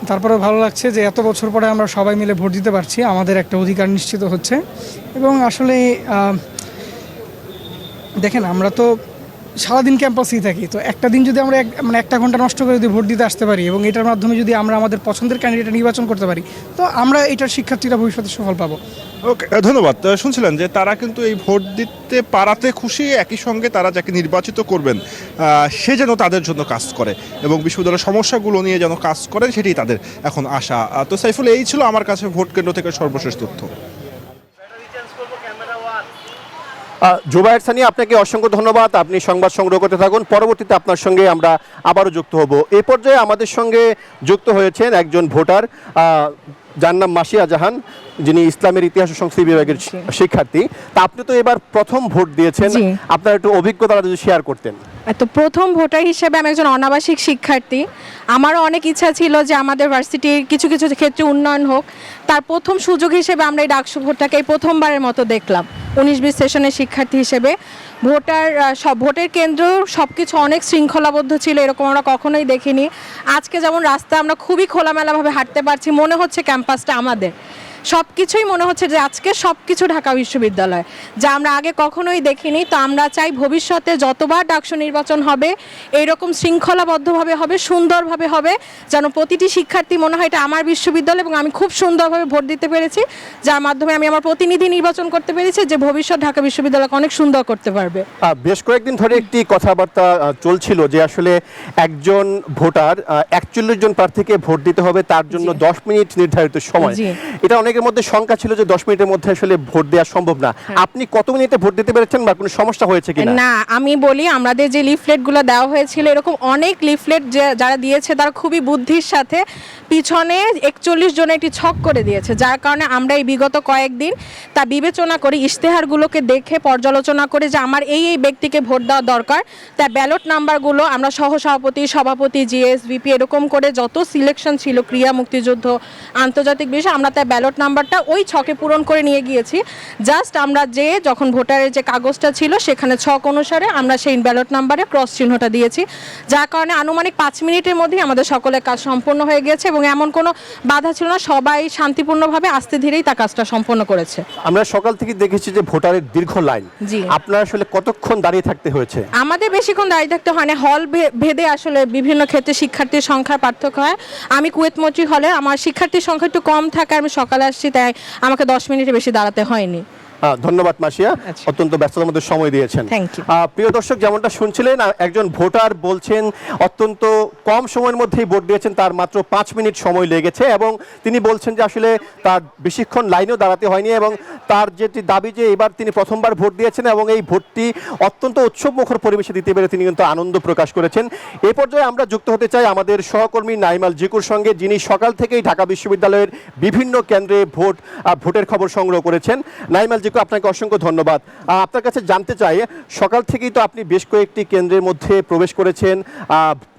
তারপরে ভালো লাগছে যে এত বছর পরে আমরা সবাই মিলে ভোট দিতে পারছি, আমাদের একটা অধিকার নিশ্চিত হচ্ছে। এবং আসলে দেখেন, আমরা তো সারাদিন ক্যাম্পাসেই থাকি, তো একটা দিন যদি আমরা মানে 1 ঘন্টা নষ্ট করে যদি ভোট দিতে আসতে পারি এবং এটার মাধ্যমে যদি আমরা আমাদের পছন্দের ক্যান্ডিডেট নির্বাচন করতে পারি, তো আমরা এটার শিক্ষার্থীরা ভবিষ্যতে সফল পাবো। ওকে, ধন্যবাদ। শুনছিলেন যে তারা কিন্তু এই ভোট দিতে পারাতে খুশি, একই সঙ্গে তারা যাকে নির্বাচিত করবেন সে যেন তাদের জন্য কাজ করে এবং বিশ্ববিদ্যালয়ের সমস্যাগুলো নিয়ে যেন কাজ করেন, সেটি তাদের এখন আশা। তো সাইফুল, এই ছিল আমার কাছে ভোট কেন্দ্র থেকে সর্বশেষ তথ্য। জুবায়ের সানি, আপনাকে অসংখ্য ধন্যবাদ। আপনি সংবাদ সংগ্রহ করতে থাকুন, পরবর্তীতে আপনার সঙ্গে আমরা আবারও যুক্ত হব। এই পর্যায়ে আমাদের সঙ্গে যুক্ত হয়েছেন একজন ভোটার, যার নাম মাসিয়া জাহান, যিনি ইসলামের ইতিহাস ও সংস্কৃতি বিভাগের শিক্ষার্থী। তা আপনি তো এবার প্রথম ভোট দিয়েছেন, আপনার একটু অভিজ্ঞতা যদি শেয়ার করতেন। তো প্রথম ভোটার হিসেবে আমি একজন অনাবাসিক শিক্ষার্থী। আমারও অনেক ইচ্ছা ছিল যে আমাদের ভার্সিটির কিছু কিছু ক্ষেত্রে উন্নয়ন হোক। তার প্রথম সুযোগ হিসেবে আমরা এই ডাকসু ভোটটাকে এই প্রথমবারের মতো দেখলাম 19-20 সেশনের শিক্ষার্থী হিসেবে। ভোটের কেন্দ্র সব কিছু অনেক শৃঙ্খলাবদ্ধ ছিল, এরকম আমরা কখনোই দেখিনি। আজকে যেমন রাস্তা আমরা খুবই খোলামেলাভাবে হাঁটতে পারছি, মনে হচ্ছে ক্যাম্পাসটা আমাদের। সব কিছুই মনে হচ্ছে যে আজকে সব কিছু ঢাকা বিশ্ববিদ্যালয়, যা আমরা আগে কখনোই দেখিনি। তো আমরা চাই ভবিষ্যতে যতবার ডাকসু নির্বাচন হবে এইরকম শৃঙ্খলাবদ্ধভাবে হবে, সুন্দরভাবে হবে, যেন প্রতিটি শিক্ষার্থী মনে হয় এটা আমার বিশ্ববিদ্যালয় এবং আমি খুব সুন্দরভাবে ভোট দিতে পেরেছি, যার মাধ্যমে আমি আমার প্রতিনিধি নির্বাচন করতে পেরেছি, যে ভবিষ্যৎ ঢাকা বিশ্ববিদ্যালয়কে অনেক সুন্দর করতে পারবে। বেশ কয়েকদিন ধরে একটি কথাবার্তা চলছিল যে আসলে একজন ভোটার 41 জন প্রার্থীকে ভোট দিতে হবে, তার জন্য 10 মিনিট নির্ধারিত সময়। এটা অনেকের মধ্যে শঙ্কা ছিল যে 10 মিনিটের মধ্যে আসলে ভোট দেওয়া সম্ভব না। আপনি কত মিনিটে ভোট দিতে পেরেছেন বা কোনো সমস্যা হয়েছে কিনা? না, আমি বলি আমাদের যে লিফলেটগুলো দেওয়া হয়েছিল, এরকম অনেক লিফলেট যারা দিয়েছে তারা খুবই বুদ্ধির সাথে পিছনে 41 জনের একটি ছক করে দিয়েছে, যার কারণে আমরা এই বিগত কয়েকদিন তা বিবেচনা করি, ইশতেহারগুলোকে দেখে পর্যালোচনা করে যে আমার এই ব্যক্তিকে ভোট দেওয়া দরকার। তার ব্যালট নাম্বারগুলো আমরা সহসভাপতি, সভাপতি, জিএস, ভিপি এরকম করে যত সিলেকশন ছিল, ক্রিয়া, মুক্তিযুদ্ধ, আন্তর্জাতিক বিষয়, আমরা তার ব্যালট নাম্বারটা ওই ছকে পূরণ করে নিয়ে গিয়েছি। জাস্ট আমরা যখন ভোটারের যে কাগজটা ছিল সেখানে ছক অনুসারে আমরা সেই ব্যালট নাম্বারে ক্রস চিহ্নটা দিয়েছি, যার কারণে আনুমানিক 5 মিনিটের মধ্যেই আমাদের সকলের কাজ সম্পন্ন হয়ে গেছে এবং এমন কোনো বাধা ছিল না। সবাই শান্তিপূর্ণভাবে আস্তে ধীরেই তার কাজটা সম্পন্ন করেছে। আমরা সকাল থেকে দেখেছি যে ভোটারের দীর্ঘ লাইন। আপনার আসলে কতক্ষণ দাঁড়িয়ে থাকতে হয়েছে? আমাদের বেশিক্ষণ দাঁড়িয়ে থাকতে হয় না, হল ভেদে আসলে বিভিন্ন ক্ষেত্রে শিক্ষার্থীর সংখ্যার পার্থক্য হয়। আমি কুয়েত মৈত্রী হলে আমার শিক্ষার্থীর সংখ্যা একটু কম থাকে, আমি সকালে আসছি, তাই আমাকে 10 মিনিটের বেশি দাঁড়াতে হয়নি। ধন্যবাদ মাসিয়া, অত্যন্ত ব্যস্ততার মধ্যে সময় দিয়েছেন। প্রিয় দর্শক, যেমনটা শুনছিলেন, একজন ভোটার বলছেন অত্যন্ত কম সময়ের মধ্যেই ভোট দিয়েছেন, তার মাত্র 5 মিনিট সময় লেগেছে এবং তিনি বলছেন যে আসলে তার বেশিক্ষণ লাইনেও দাঁড়াতে হয়নি এবং তার যেটি দাবি যে এবার তিনি প্রথমবার ভোট দিয়েছেন এবং এই ভোটটি অত্যন্ত উৎসবমুখর পরিবেশে দিতে পেরে তিনি কিন্তু আনন্দ প্রকাশ করেছেন। এই পর্যায়ে আমরা যুক্ত হতে চাই আমাদের সহকর্মী নাইমাল জিকুর সঙ্গে, যিনি সকাল থেকেই ঢাকা বিশ্ববিদ্যালয়ের বিভিন্ন কেন্দ্রে ভোটের খবর সংগ্রহ করেছেন। নাইমাল, আপনাকে অসংখ্য ধন্যবাদ। আপনার কাছে জানতে চাই, সকাল থেকেই তো আপনি বেশ কয়েকটি কেন্দ্রের মধ্যে প্রবেশ করেছেন,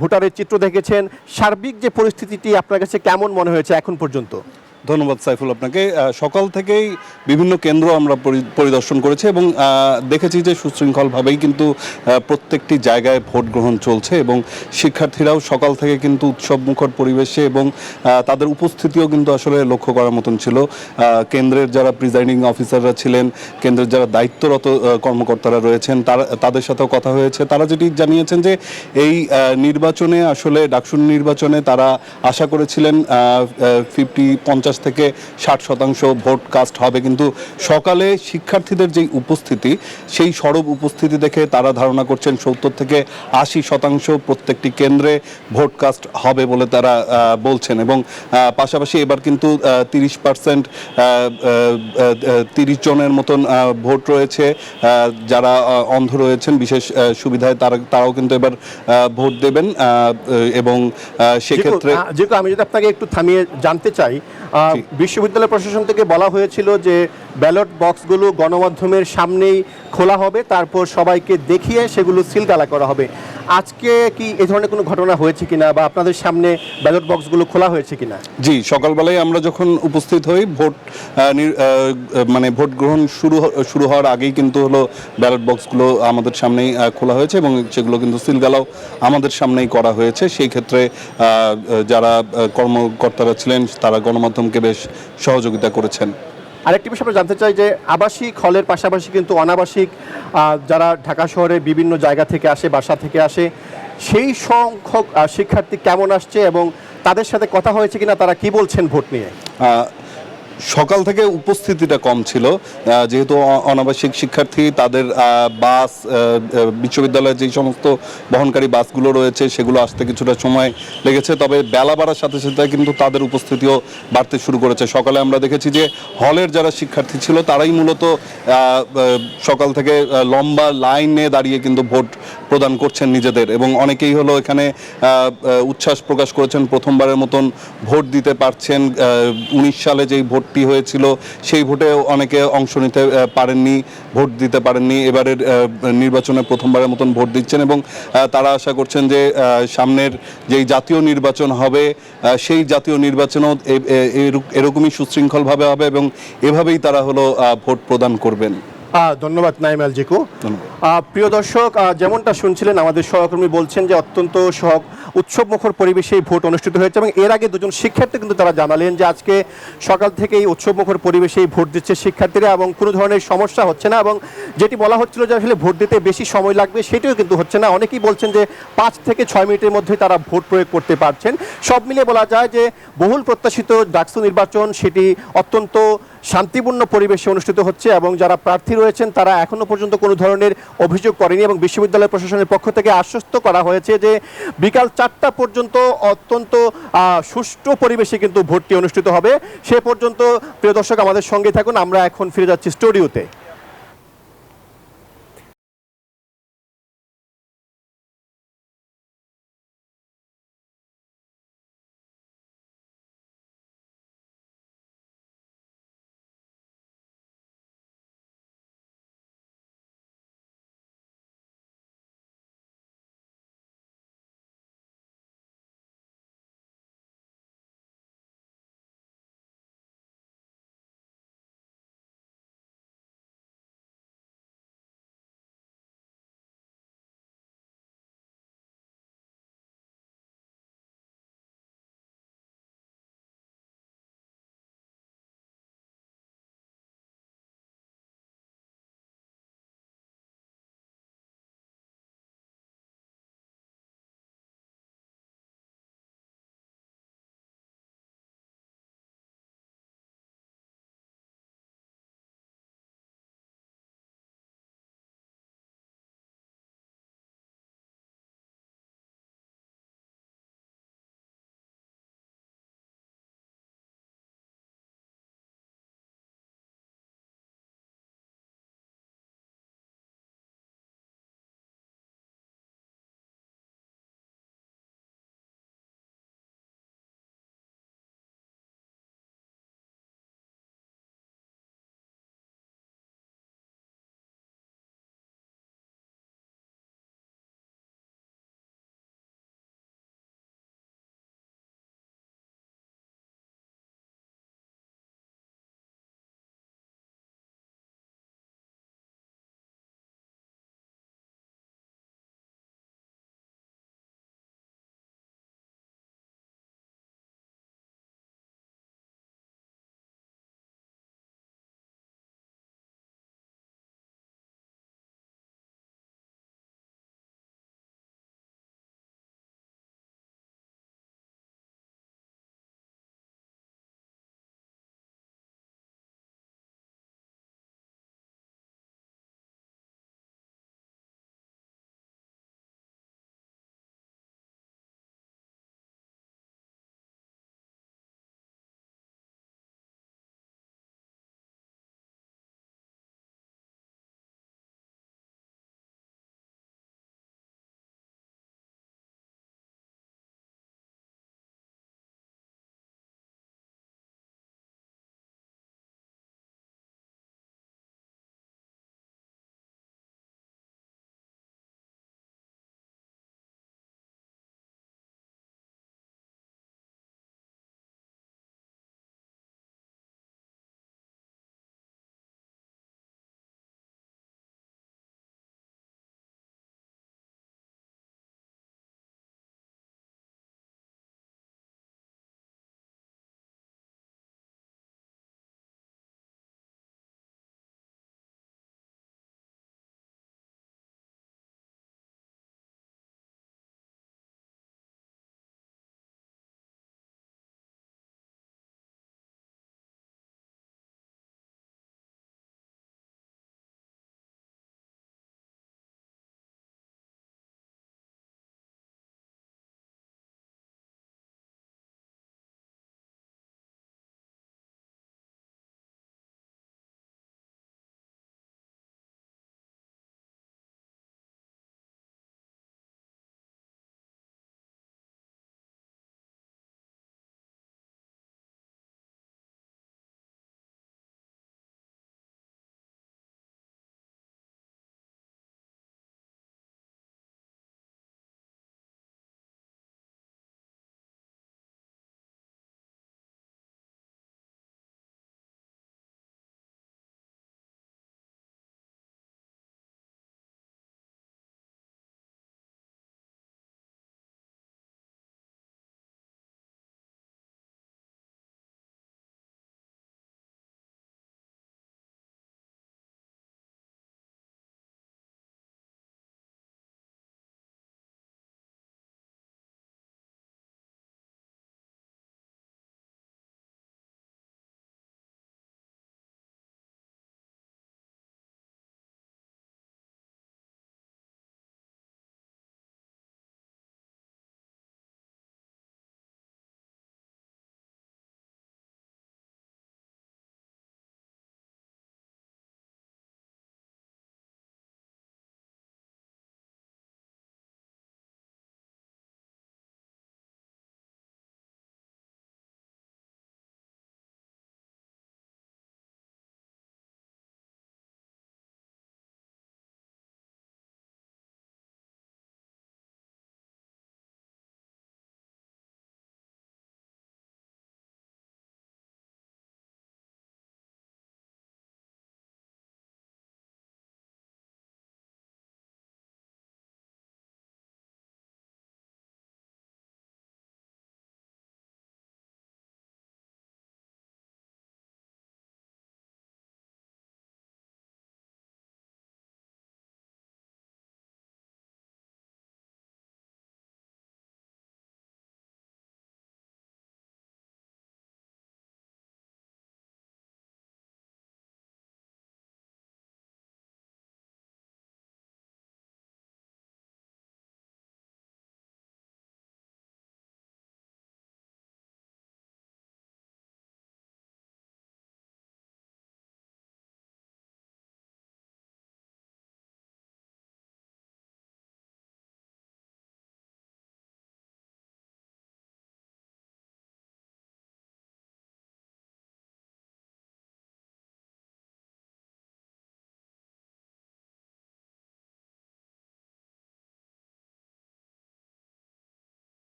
ভোটারের চিত্র দেখেছেন, সার্বিক যে পরিস্থিতিটি আপনার কাছে কেমন মনে হয়েছে এখন পর্যন্ত? ধন্যবাদ সাইফুল আপনাকে। সকাল থেকেই বিভিন্ন কেন্দ্র আমরা পরিদর্শন করেছি এবং দেখেছি যে সুশৃঙ্খলভাবেই কিন্তু প্রত্যেকটি জায়গায় ভোট গ্রহণ চলছে এবং শিক্ষার্থীরাও সকাল থেকে কিন্তু উৎসবমুখর পরিবেশে এবং তাদের উপস্থিতিও কিন্তু আসলে লক্ষ্য করার মতন ছিল। কেন্দ্রের যারা প্রিজাইডিং অফিসাররা ছিলেন, কেন্দ্রের যারা দায়িত্বরত কর্মকর্তারা রয়েছেন, তাদের সাথেও কথা হয়েছে। তারা যেটি জানিয়েছেন যে এই নির্বাচনে আসলে ডাকসু নির্বাচনে তারা আশা করেছিলেন 50 থেকে 60% ভোট কাস্ট হবে, কিন্তু সকালে শিক্ষার্থীদের যেই উপস্থিতি, সেই সরব উপস্থিতি দেখে তারা ধারণা করছেন 70 থেকে 80% প্রত্যেকটি কেন্দ্রে ভোট কাস্ট হবে বলে তারা বলছেন এবং পাশাপাশি এবার কিন্তু 30 জনের মতন ভোট রয়েছে, যারা অন্ধ রয়েছেন বিশেষ সুবিধায় তারাও কিন্তু এবার ভোট দেবেন এবং সেক্ষেত্রে যেহেতু আমি যদি আপনাকে একটু থামিয়ে জানতে চাই, বিশ্ববিদ্যালয় প্রশাসন থেকে বলা হয়েছিল যে ব্যালট বক্সগুলো গণমাধ্যমের সামনেই খোলা হবে, তারপর সবাইকে দেখিয়ে সেগুলো সিলগালা করা হবে। আজকে কি এই ধরনের কোনো ঘটনা হয়েছে কিনা বা আপনাদের সামনে ব্যালট বক্সগুলো খোলা হয়েছে কিনা? জি, সকালবেলায় আমরা যখন উপস্থিত হই ভোট গ্রহণ শুরু হওয়ার আগেই কিন্তু হলো ব্যালট বক্সগুলো আমাদের সামনেই খোলা হয়েছে এবং সেগুলো কিন্তু সিলগালাও আমাদের সামনেই করা হয়েছে। সেই ক্ষেত্রে যারা কর্মকর্তারা ছিলেন তারা গণমাধ্যমকে বেশ সহযোগিতা করেছেন। আরেকটি বিষয় আমরা জানতে চাই যে আবাসিক হলের পাশাপাশি কিন্তু অনাবাসিক যারা ঢাকা শহরে বিভিন্ন জায়গা থেকে আসে, বাসা থেকে আসে, সেই সংখ্যক শিক্ষার্থী কেমন আসছে এবং তাদের সাথে কথা হয়েছে কিনা, তারা কি বলছেন ভোট নিয়ে? সকাল থেকে উপস্থিতিটা কম ছিল, যেহেতু অনাবাসিক শিক্ষার্থী, তাদের বাস, বিশ্ববিদ্যালয়ের যেই সমস্ত বহনকারী বাসগুলো রয়েছে সেগুলো আসতে কিছুটা সময় লেগেছে। তবে বেলা বাড়ার সাথে সাথে কিন্তু তাদের উপস্থিতিও বাড়তে শুরু করেছে। সকালে আমরা দেখেছি যে হলের যারা শিক্ষার্থী ছিল তারাই মূলত সকাল থেকে লম্বা লাইনে দাঁড়িয়ে কিন্তু ভোট প্রদান করছেন নিজেদের, এবং অনেকেই হলো এখানে উচ্ছ্বাস প্রকাশ করেছেন, প্রথমবারের মতন ভোট দিতে পারছেন। 19 সালে যেই ভোটটি হয়েছিল সেই ভোটে অনেকে অংশ নিতে পারেননি, ভোট দিতে পারেননি। এবারের নির্বাচনে প্রথমবারের মতন ভোট দিচ্ছেন এবং তারা আশা করছেন যে সামনের যেই জাতীয় নির্বাচন হবে সেই জাতীয় নির্বাচনও এরকমই সুশৃঙ্খলভাবে হবে এবং এভাবেই তারা হলো ভোট প্রদান করবেন। ধন্যবাদ নাইম আল জিকু। প্রিয় দর্শক, যেমনটা শুনছিলেন আমাদের সহকর্মী বলছেন যে অত্যন্ত উৎসবমুখর পরিবেশে এই ভোট অনুষ্ঠিত হয়েছে এবং এর আগে দুজন শিক্ষার্থী কিন্তু তারা জানালেন যে আজকে সকাল থেকেই উৎসবমুখর পরিবেশেই ভোট দিচ্ছে শিক্ষার্থীরা এবং কোনো ধরনের সমস্যা হচ্ছে না, এবং যেটি বলা হচ্ছিল যে আসলে ভোট দিতে বেশি সময় লাগবে সেটিও কিন্তু হচ্ছে না। অনেকেই বলছেন যে 5 থেকে 6 মিনিটের মধ্যে তারা ভোট প্রয়োগ করতে পারছেন। সব মিলিয়ে বলা যায় যে বহুল প্রত্যাশিত ডাকসু নির্বাচন সেটি অত্যন্ত শান্তিপূর্ণ পরিবেশে অনুষ্ঠিত হচ্ছে এবং যারা প্রার্থী রয়েছেন তারা এখনো পর্যন্ত কোনো ধরনের অভিযোগ করেনি এবং বিশ্ববিদ্যালয় প্রশাসনের পক্ষ থেকে আশ্বস্ত করা হয়েছে যে বিকাল 4টা পর্যন্ত অত্যন্ত সুষ্ঠু পরিবেশে কিন্তু ভোটটি অনুষ্ঠিত হবে। সে পর্যন্ত প্রিয় দর্শক আমাদের সঙ্গে থাকুন, আমরা এখন ফিরে যাচ্ছি স্টুডিওতে।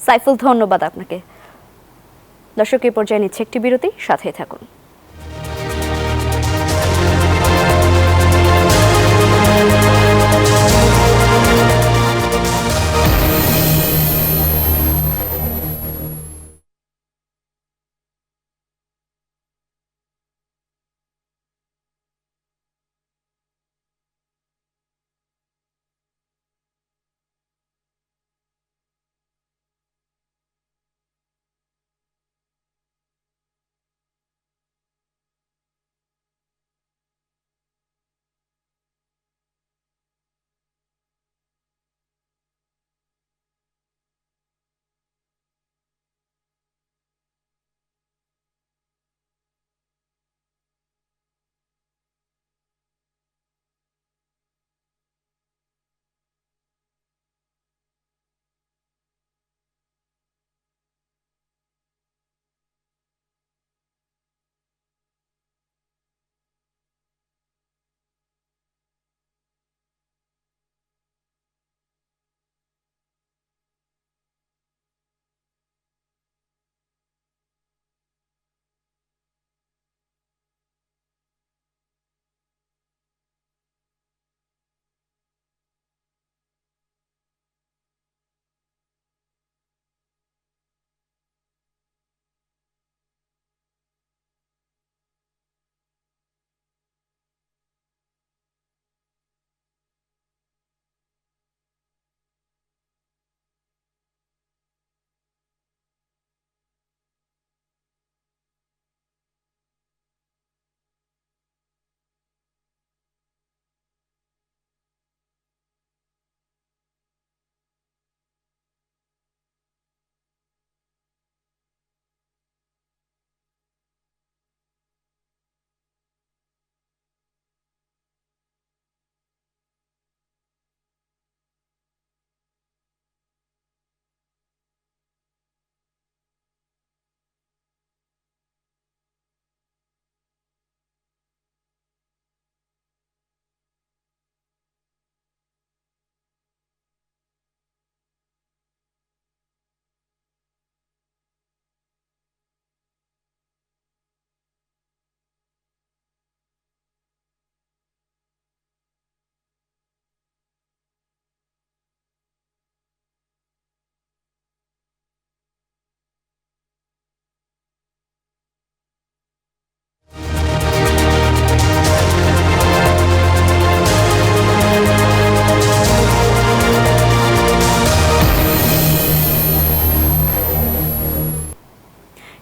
সাইফুল, ধন্যবাদ আপনাকে। দর্শক, এই পর্যায়ে নিচ্ছে একটি বিরতি, সাথেই থাকুন।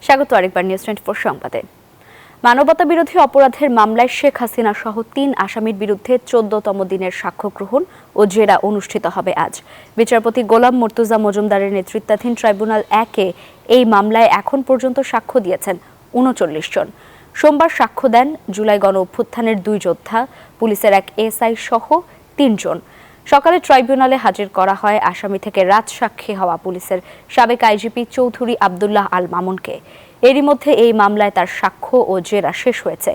স্বাগত আরেকবার নিউজ 24 সংবাদে। মানবতা বিরোধী অপরাধের মামলায় শেখ হাসিনা সহ 3 আসামির বিরুদ্ধে 14তম দিনের সাক্ষ্য গ্রহণ ও জেরা অনুষ্ঠিত হবে আজ। বিচারপতি গোলাম মুর্তুজা মজুমদারের নেতৃত্বাধীন ট্রাইব্যুনাল 1-এ এই মামলায় এখন পর্যন্ত সাক্ষ্য দিয়েছেন 39 জন। সোমবার সাক্ষ্য দেন জুলাই গণ অভ্যুত্থানের 2 যোদ্ধা, পুলিশের এক এসআই সহ 3 জন। সকালে ট্রাইব্যুনালে হাজির করা হয় আসামি থেকে রাজসাক্ষী হওয়া পুলিশের সাবেক আইজিপি চৌধুরী আব্দুল্লাহ আল মামুনকে। এরই মধ্যে এই মামলায় তার সাক্ষ্য ও জেরা শেষ হয়েছে।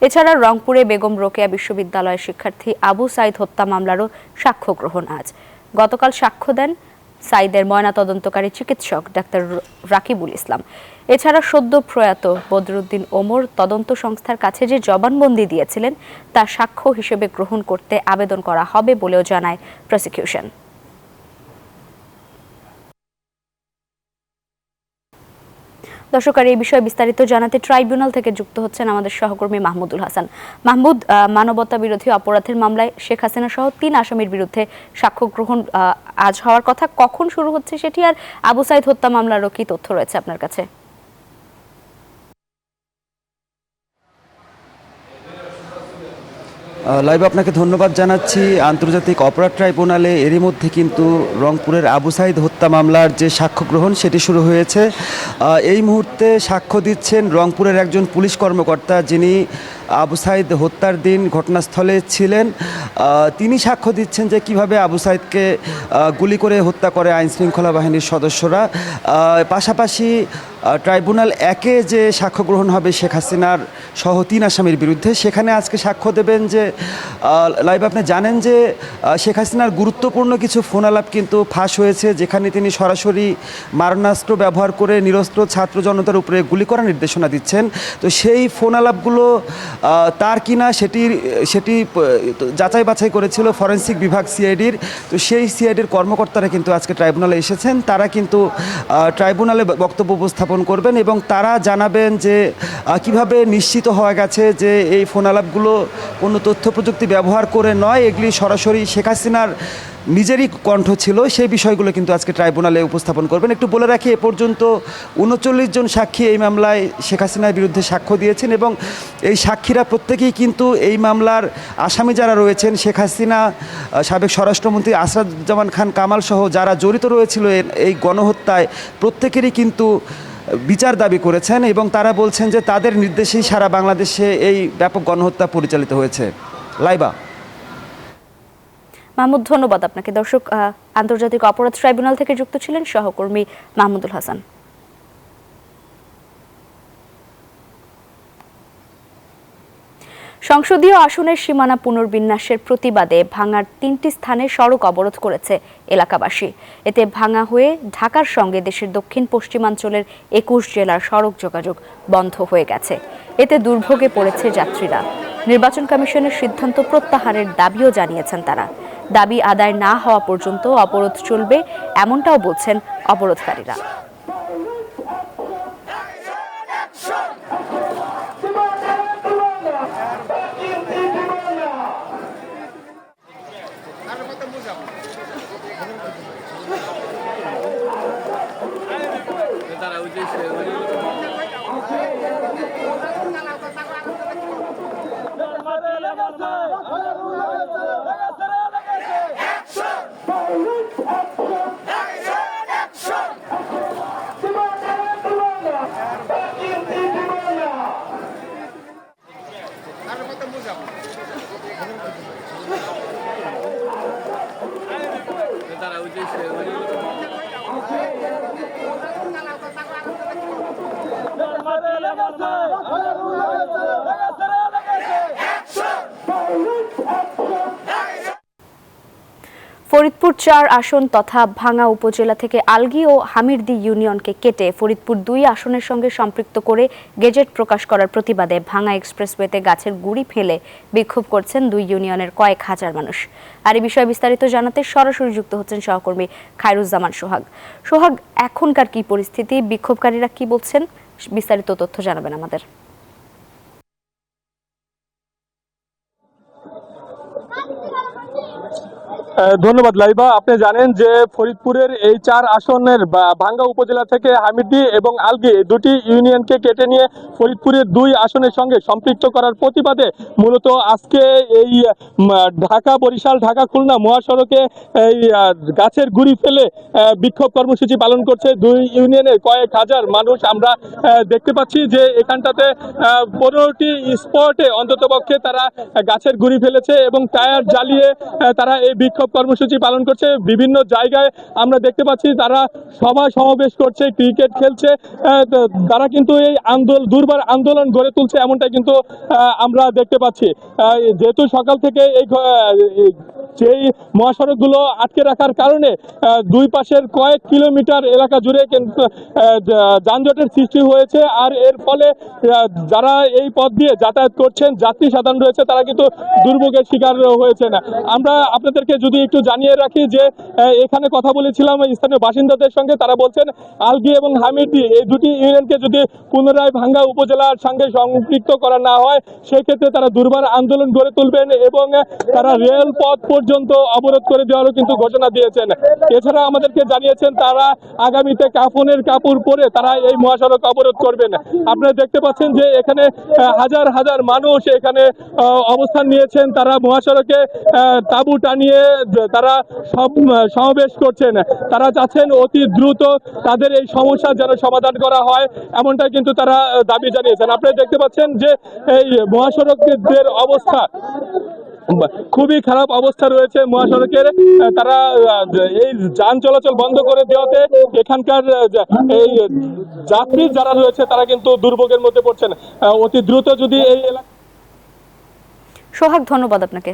এছাড়া রংপুরে বেগম রোকেয়া বিশ্ববিদ্যালয়ের শিক্ষার্থী আবু সাইদ হত্যা মামলারও সাক্ষ্য গ্রহণ আজ। গতকাল সাক্ষ্য দেন সাইদের ময়নাতদন্তকারী চিকিৎসক ডাক্তার রাকিবুল ইসলাম। এছাড়া সদ্য প্রয়াত বদরুদ্দিন ওমর তদন্ত সংস্থার কাছে যে জবানবন্দি দিয়েছিলেন তা সাক্ষ্য হিসেবে গ্রহণ করতে আবেদন করা হবে বলেও জানায় প্রসিকিউশন। দর্শক, আর এই বিষয়ে বিস্তারিত জানাতে ট্রাইব্যুনাল থেকে যুক্ত হচ্ছেন আমাদের সহকর্মী মাহমুদুল হাসান। মাহমুদ, মানবতা বিরোধী অপরাধের মামলায় শেখ হাসিনা সহ 3 আসামির বিরুদ্ধে সাক্ষ্য গ্রহণ আজ হওয়ার কথা, কখন শুরু হচ্ছে সেটি, আর আবু সাইদ হত্যা মামলারও কি তথ্য রয়েছে আপনার কাছে? লাইভ আপনাকে ধন্যবাদ জানাচ্ছি। আন্তর্জাতিক অপরাধ ট্রাইব্যুনালে এরই মধ্যে কিন্তু রংপুরের আবু সাইদ হত্যা মামলার যে সাক্ষ্য গ্রহণ সেটি শুরু হয়েছে। এই মুহূর্তে সাক্ষ্য দিচ্ছেন রংপুরের একজন পুলিশ কর্মকর্তা, যিনি আবু সাইদ হত্যার দিন ঘটনাস্থলে ছিলেন। তিনি সাক্ষ্য দিচ্ছেন যে কিভাবে আবু সাইদকে গুলি করে হত্যা করে আইনশৃঙ্খলা বাহিনীর সদস্যরা। পাশাপাশি ট্রাইব্যুনাল 1-এ যে সাক্ষ্য গ্রহণ হবে শেখ হাসিনার সহ 3 আসামির বিরুদ্ধে, সেখানে আজকে সাক্ষ্য দেবেন যে লাইভ আপনি জানেন যে শেখ হাসিনার গুরুত্বপূর্ণ কিছু ফোন আলাপ কিন্তু ফাঁস হয়েছে, যেখানে তিনি সরাসরি মারণাস্ত্র ব্যবহার করে নিরস্ত্র ছাত্র জনতার উপরে গুলি করার নির্দেশনা দিচ্ছেন। তো সেই ফোন আলাপগুলো তার কিনা সেটি যাচাই বাছাই করেছিল ফরেনসিক বিভাগ সিআইডির। তো সেই সিআইডির কর্মকর্তারা কিন্তু আজকে ট্রাইব্যুনালে এসেছেন। তারা কিন্তু ট্রাইব্যুনালে বক্তব্য উপস্থাপন করবেন এবং তারা জানাবেন যে কিভাবে নিশ্চিত হওয়া গেছে যে এই ফোন আলাপগুলো কোনো তথ্য প্রযুক্তি ব্যবহার করে নয়, এগুলি সরাসরি শেখ হাসিনার নিজেরই কণ্ঠ ছিল, সেই বিষয়গুলো কিন্তু আজকে ট্রাইব্যুনালে উপস্থাপন করবেন। একটু বলে রাখি, এ পর্যন্ত 39 জন সাক্ষী এই মামলায় শেখ হাসিনার বিরুদ্ধে সাক্ষ্য দিয়েছেন এবং এই সাক্ষীরা প্রত্যেকেই কিন্তু এই মামলার আসামি যারা রয়েছেন, শেখ হাসিনা, সাবেক স্বরাষ্ট্রমন্ত্রী আসাদুজ্জামান খান কামাল সহ যারা জড়িত রয়েছিল এই গণহত্যায়, প্রত্যেকেরই কিন্তু বিচার দাবি করেছেন এবং তারা বলছেন যে তাদের নির্দেশেই সারা বাংলাদেশে এই ব্যাপক গণহত্যা পরিচালিত হয়েছে। লাইবা। মাহমুদ, ধন্যবাদ আপনাকে। দর্শক, আন্তর্জাতিক অপরাধ ট্রাইব্যুনাল থেকে যুক্ত ছিলেন সহকর্মী মাহমুদুল হাসান। সংসদীয় আসনের সীমানা পুনর্বিন্যাসের প্রতিবাদে ভাঙার 3টি স্থানে সড়ক অবরোধ করেছে এলাকাবাসী। এতে ভাঙা হয়ে ঢাকার সঙ্গে দেশের দক্ষিণ পশ্চিমাঞ্চলের 21 জেলার সড়ক যোগাযোগ বন্ধ হয়ে গেছে। এতে দুর্ভোগে পড়েছে যাত্রীরা। নির্বাচন কমিশনের সিদ্ধান্ত প্রত্যাহারের দাবিও জানিয়েছেন তারা। দাবি আদায় না হওয়া পর্যন্ত অবরোধ চলবে, এমনটাও বলছেন অবরোধকারীরা। ফরিদপুর 4 আসন তথা ভাঙ্গা উপজেলা থেকে আলগী ও হামিরদি ইউনিয়নকে কেটে ফরিদপুর 2 আসনের সঙ্গে সম্পৃক্ত করে গেজেট প্রকাশ করার প্রতিবাদে ভাঙ্গা এক্সপ্রেসওয়েতে গাছের গুড়ি ফেলে বিক্ষোভ করছেন 2 ইউনিয়নের কয়েক হাজার মানুষ। আর এই বিষয়ে বিস্তারিত জানাতে সরাসরি যুক্ত হচ্ছেন সহকর্মী খায়রুজ্জামান সোহাগ। সোহাগ, এখনকার কি পরিস্থিতি, বিক্ষোভকারীরা কি বলছেন, বিস্তারিত তথ্য জানাবেন আমাদের। ধন্যবাদ লাইবা। আপনি জানেন যে ফরিদপুরের এই 4 আসনের ভাঙ্গা উপজেলা থেকে হামিরদি এবং আলগী 2টি ইউনিয়নকে কেটে নিয়ে ফরিদপুরের 2 আসনের সঙ্গে সম্পৃক্ত করার প্রতিবাদে মূলত আজকে এই ঢাকা বরিশাল ঢাকা খুলনা মহাসড়কে এই গাছের গুড়ি ফেলে বিক্ষোভ কর্মসূচি পালন করছে 2 ইউনিয়নের কয়েক হাজার মানুষ। আমরা দেখতে পাচ্ছি যে এখানটাতে 15টি স্পটে অন্ততপক্ষে তারা গাছের গুড়ি ফেলেছে এবং টায়ার জ্বালিয়ে তারা এই বিক্ষোভ কর্মসূচি পালন করছে। বিভিন্ন জায়গায় আমরা দেখতে পাচ্ছি তারা সভা সমাবেশ করছে, ক্রিকেট খেলছে, তারা কিন্তু এই দুর্বার আন্দোলন গড়ে তুলছে, এমনটা কিন্তু আমরা দেখতে পাচ্ছি। যেহেতু সকাল থেকে এই মহাসড়কগুলো আটকে রাখার কারণে 2 পাশের কয়েক কিলোমিটার এলাকা জুড়ে কিন্তু যানজটের সৃষ্টি হয়েছে। আর এর ফলে যারা এই পথ দিয়ে যাতায়াত করছেন, যাত্রী সাধারণ রয়েছে, তারা কিন্তু দুর্ভোগের শিকার হয়েছে না। আমরা আপনাদেরকে যদি একটু জানিয়ে রাখি যে এখানে কথা বলেছিলাম স্থানীয় বাসিন্দাদের সঙ্গে, তারা বলছেন আলগী এবং হামিরদি এই 2টি ইউনিয়নকে যদি পুনরায় ভাঙ্গা উপজেলার সঙ্গে সম্পৃক্ত করা না হয় সেক্ষেত্রে তারা দুর্বার আন্দোলন গড়ে তুলবেন এবং তারা রেল পথ পর্যন্ত অবরোধ করে দেওয়ারও কিন্তু ঘোষণা দিয়েছেন। এছাড়া আমাদেরকে জানিয়েছেন তারা আগামীতে কাফনের কাপড় পরে তারা এই মহাসড়ক অবরোধ করবেন। আপনারা দেখতে পাচ্ছেন যে এখানে হাজার হাজার মানুষ এখানে অবস্থান নিয়েছেন, তারা মহাসড়কে তাঁবু টানিয়ে তারা সমাবেশ করছেন। তারা চাচ্ছেন অতি দ্রুত তাদের এই সমস্যা যেন সমাধান করা হয়, এমনটা কিন্তু তারা দাবি জানিয়েছেন। আপনারা দেখতে পাচ্ছেন যে এই মহাসড়কের অবস্থা খুবই খারাপ অবস্থা রয়েছে মহাসড়কের। তারা এই যান চলাচল বন্ধ করে দেওয়াতে এখানকার এই যাত্রী যারা রয়েছে তারা কিন্তু দুর্ভোগের মধ্যে পড়ছেন। অতি দ্রুত যদি এই এলাকা। সোহাগ, ধন্যবাদ আপনাকে।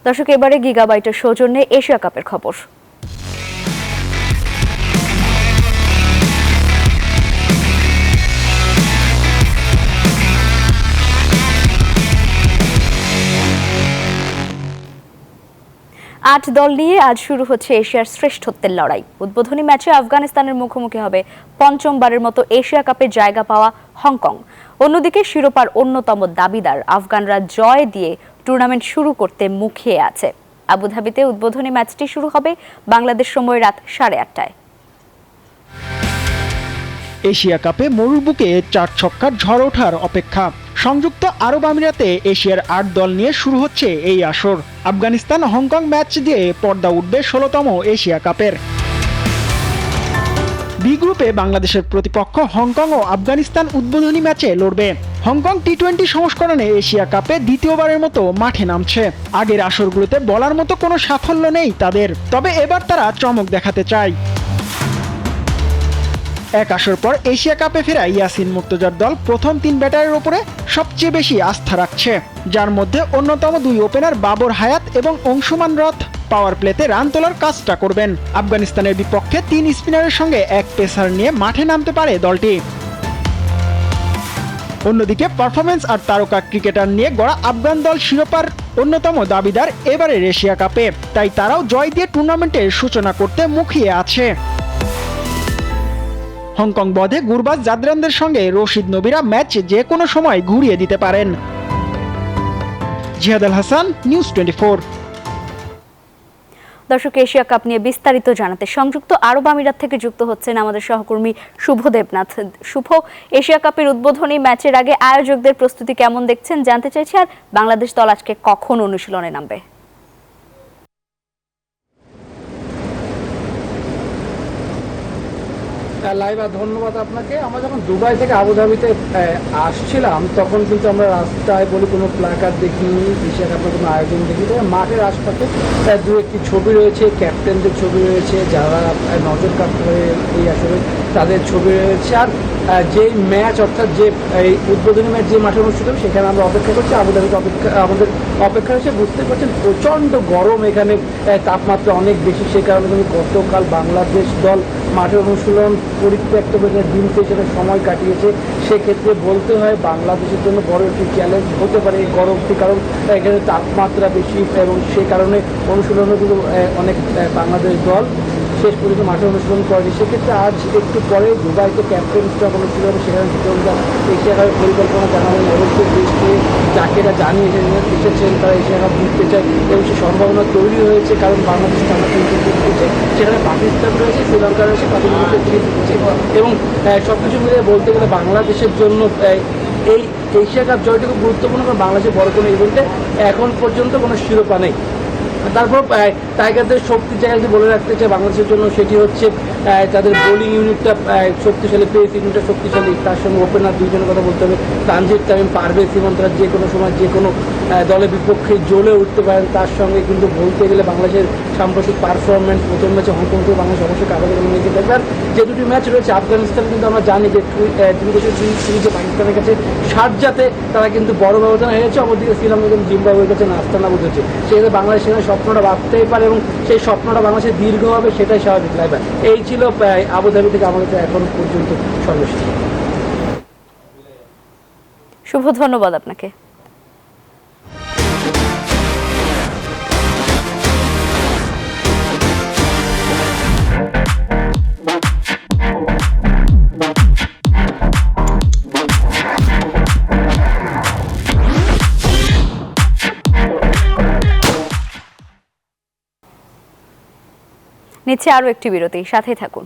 দর্শক, এবারে গিগাবাইটের সৌজন্যে এশিয়া কাপের খবর। আট দল নিয়ে আজ শুরু হচ্ছে এশিয়ার শ্রেষ্ঠত্বের লড়াই। উদ্বোধনী ম্যাচে আফগানিস্তানের মুখোমুখি হবে পঞ্চমবারের মতো এশিয়া কাপে জায়গা পাওয়া হংকং। অন্যদিকে শিরোপার অন্যতম দাবিদার আফগানরা জয় দিয়ে টুর্নামেন্ট শুরু করতে মুখিয়ে আছে। আবুধাবিতে উদ্বোধনী ম্যাচটি শুরু হবে বাংলাদেশ সময় রাত 8:30টায়। এশিয়া কাপে মরুর বুকে 4 ছক্কার ঝড় ওঠার অপেক্ষা। সংযুক্ত আরব আমিরাতে এশিয়ার 8 দল নিয়ে শুরু হচ্ছে এই আসর। আফগানিস্তান হংকং ম্যাচ দিয়ে পর্দা উঠবে 16তম এশিয়া কাপের। বি গ্রুপে বাংলাদেশের প্রতিপক্ষ হংকং ও আফগানিস্তান উদ্বোধনী ম্যাচে লড়বে। হংকং টি-20 সংস্করণে এশিয়া কাপে দ্বিতীয়বারের মতো মাঠে নামছে। আগের আসরগুলোতে বলার মতো কোনো সাফল্য নেই তাদের, তবে এবার তারা চমক দেখাতে চায়। এক আসর পর এশিয়া কাপে ফেরা ইয়াসিন মুর্তজার দল প্রথম 3 ব্যাটারের উপরে সবচেয়ে বেশি আস্থা রাখছে, যার মধ্যে অন্যতম 2 ওপেনার বাবর হায়াত এবং অংশুমান রথ পাওয়ার প্লেতে রান তোলার কাজটা করবেন। আফগানিস্তানের বিপক্ষে 3 স্পিনারের সঙ্গে 1 পেসার নিয়ে মাঠে নামতে পারে দলটি। অন্যদিকে পারফরমেন্স আর তারকা ক্রিকেটার নিয়ে গড়া আফগান দল শিরোপার অন্যতম দাবিদার এবারের এশিয়া কাপে, তাই তারাও জয় দিয়ে টুর্নামেন্টের সূচনা করতে মুখিয়ে আছে। হংকং বধে গুরবাজ জাদরানদের সঙ্গে রশিদ নবীরা ম্যাচ যে কোনো সময় ঘুরিয়ে দিতে পারেন। জিহাদ আল হাসান, নিউজ 24। দর্শক, এশিয়া কাপ নিয়ে বিস্তারিত জানাতে সংযুক্ত আরব আমিরাত থেকে যুক্ত হচ্ছেন আমাদের সহকর্মী শুভ দেবনাথ। শুভ, এশিয়া কাপের উদ্বোধনী ম্যাচের আগে আয়োজকদের প্রস্তুতি কেমন দেখছেন জানতে চাইছি, আর বাংলাদেশ দল আজকে কখন অনুশীলনে নামবে? লাইভা, ধন্যবাদ আপনাকে। আমরা যখন দুবাই থেকে আবুধাবিতে আসছিলাম তখন কিন্তু আমরা রাস্তায় বলি কোনো প্ল্যাকার্ড দেখিনি, এশিয়া কাপের কোনো আয়োজন দেখিনি। তবে মাঠের আশপাশে 2-1টি ছবি রয়েছে, ক্যাপ্টেনদের ছবি রয়েছে, যারা নজর কাড়তে পারে এই আসলে তাদের ছবি রয়েছে। আর যেই ম্যাচ, অর্থাৎ যে এই উদ্বোধনী ম্যাচ যে মাঠে অনুষ্ঠিত হবে সেখানে আমরা অপেক্ষা করছি। আবুধাবিতে আমাদের অপেক্ষা হয়েছে। বুঝতে পারছেন প্রচণ্ড গরম, এখানে তাপমাত্রা অনেক বেশি। সে কারণে কিন্তু গতকাল বাংলাদেশ দল মাঠে অনুশীলন পরিত্যক্ত করে দিনতে হিসেবে সময় কাটিয়েছে। সেক্ষেত্রে বলতে হয় বাংলাদেশের জন্য বড় একটি চ্যালেঞ্জ হতে পারে এই গরমটি, কারণ এখানে তাপমাত্রা বেশি এবং সে কারণে অনুশীলনও কিন্তু অনেক বাংলাদেশ দল শেষ পর্যন্ত মাঠে অনুশীলন করেনি। সেক্ষেত্রে আজ একটু পরে দুবাইতে ক্যাপ্টেন স্টাফ অনুষ্ঠিত হবে, সেখানে এশিয়া কাপের পরিকল্পনা জানাবেন। অবশ্যই দেশকে যাকে এরা জানিয়ে এসেছেন তারা এশিয়া কাপ জিততে চায় এবং সে সম্ভাবনা তৈরি হয়েছে, কারণ বাংলাদেশ টানা 3টি জিতছে, সেখানে পাকিস্তান রয়েছে, শ্রীলঙ্কা রয়েছে, পাকিস্তানকে জিতছে এবং সব কিছু মিলিয়ে বলতে গেলে বাংলাদেশের জন্য এই এশিয়া কাপ জয়টা খুব গুরুত্বপূর্ণ, কারণ বাংলাদেশের বড় কোনো ইভেন্টে এখন পর্যন্ত কোনো শিরোপা নেই। তারপর টাইগারদের শক্তির জায়গা যদি বলে রাখতে চাই বাংলাদেশের জন্য, সেটি হচ্ছে তাদের বোলিং ইউনিটটা শক্তিশালী, পেস ইউনিটটা শক্তিশালী, তার সঙ্গে ওপেনার 2জনের কথা বলতে হবে। তানজিদ তামিম, পারভেজ ইমন, তারা যে কোনো সময় যে কোনো দলের বিপক্ষে জ্বলে উঠতে পারেন। তার সঙ্গে কিন্তু বলতে গেলে বাংলাদেশের সাম্প্রতিক পারফরমেন্স, প্রথম ম্যাচে হংকং থেকে বাংলাদেশ অবশ্যই কাগজে নিয়ে থাকবে। আর যে 2টি ম্যাচ রয়েছে আফগানিস্তান কিন্তু আমরা জানি যে 2 দেশের সিরিজে পাকিস্তানের কাছে শারজাতে তারা কিন্তু বড় ব্যবধান হেরেছে, অপরদিকে শ্রীলঙ্কা কিন্তু জিম্বাবুয়ের কাছে নাস্তানা বুঝেছে। সেক্ষেত্রে বাংলাদেশ সেখানে স্বপ্নটা বাঁধতেই পারে এবং সেই স্বপ্নটা বাংলাদেশের দীর্ঘ হবে, সেটাই স্বাভাবিক। লাইভা, এই ছিল আবুধাবি থেকে আমাদের এখন পর্যন্ত সর্বশেষ। শুভ, ধন্যবাদ আপনাকে। নিচ্ছে আরও একটি বিরতি, সাথেই থাকুন।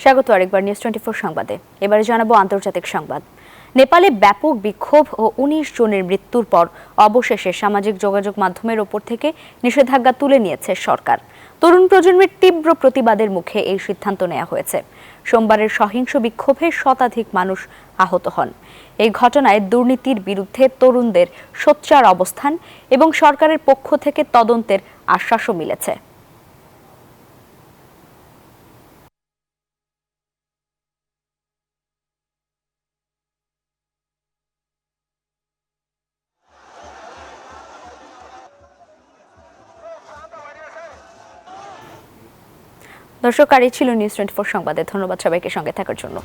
স্বাগত আরেকবার নিউজ 24 সংবাদে। এবারে জানাবো আন্তর্জাতিক সংবাদ। নেপালে ব্যাপক বিক্ষোভ ও 19 জনের মৃত্যুর পর অবশেষে সামাজিক যোগাযোগ মাধ্যমের ওপর থেকে নিষেধাজ্ঞা তুলে নিয়েছে সরকার। তরুণ প্রজন্মের তীব্র প্রতিবাদের মুখে এই সিদ্ধান্ত নেওয়া হয়েছে। সোমবারের সহিংস বিক্ষোভে শতাধিক মানুষ আহত হন। এই ঘটনায় দুর্নীতির বিরুদ্ধে তরুণদের সোচ্চার অবস্থান এবং সরকারের পক্ষ থেকে তদন্তের আশ্বাসও মিলেছে। দর্শক, আর এই ছিল নিউজ 24 সংবাদে। ধন্যবাদ সবাইকে সঙ্গে থাকার জন্য।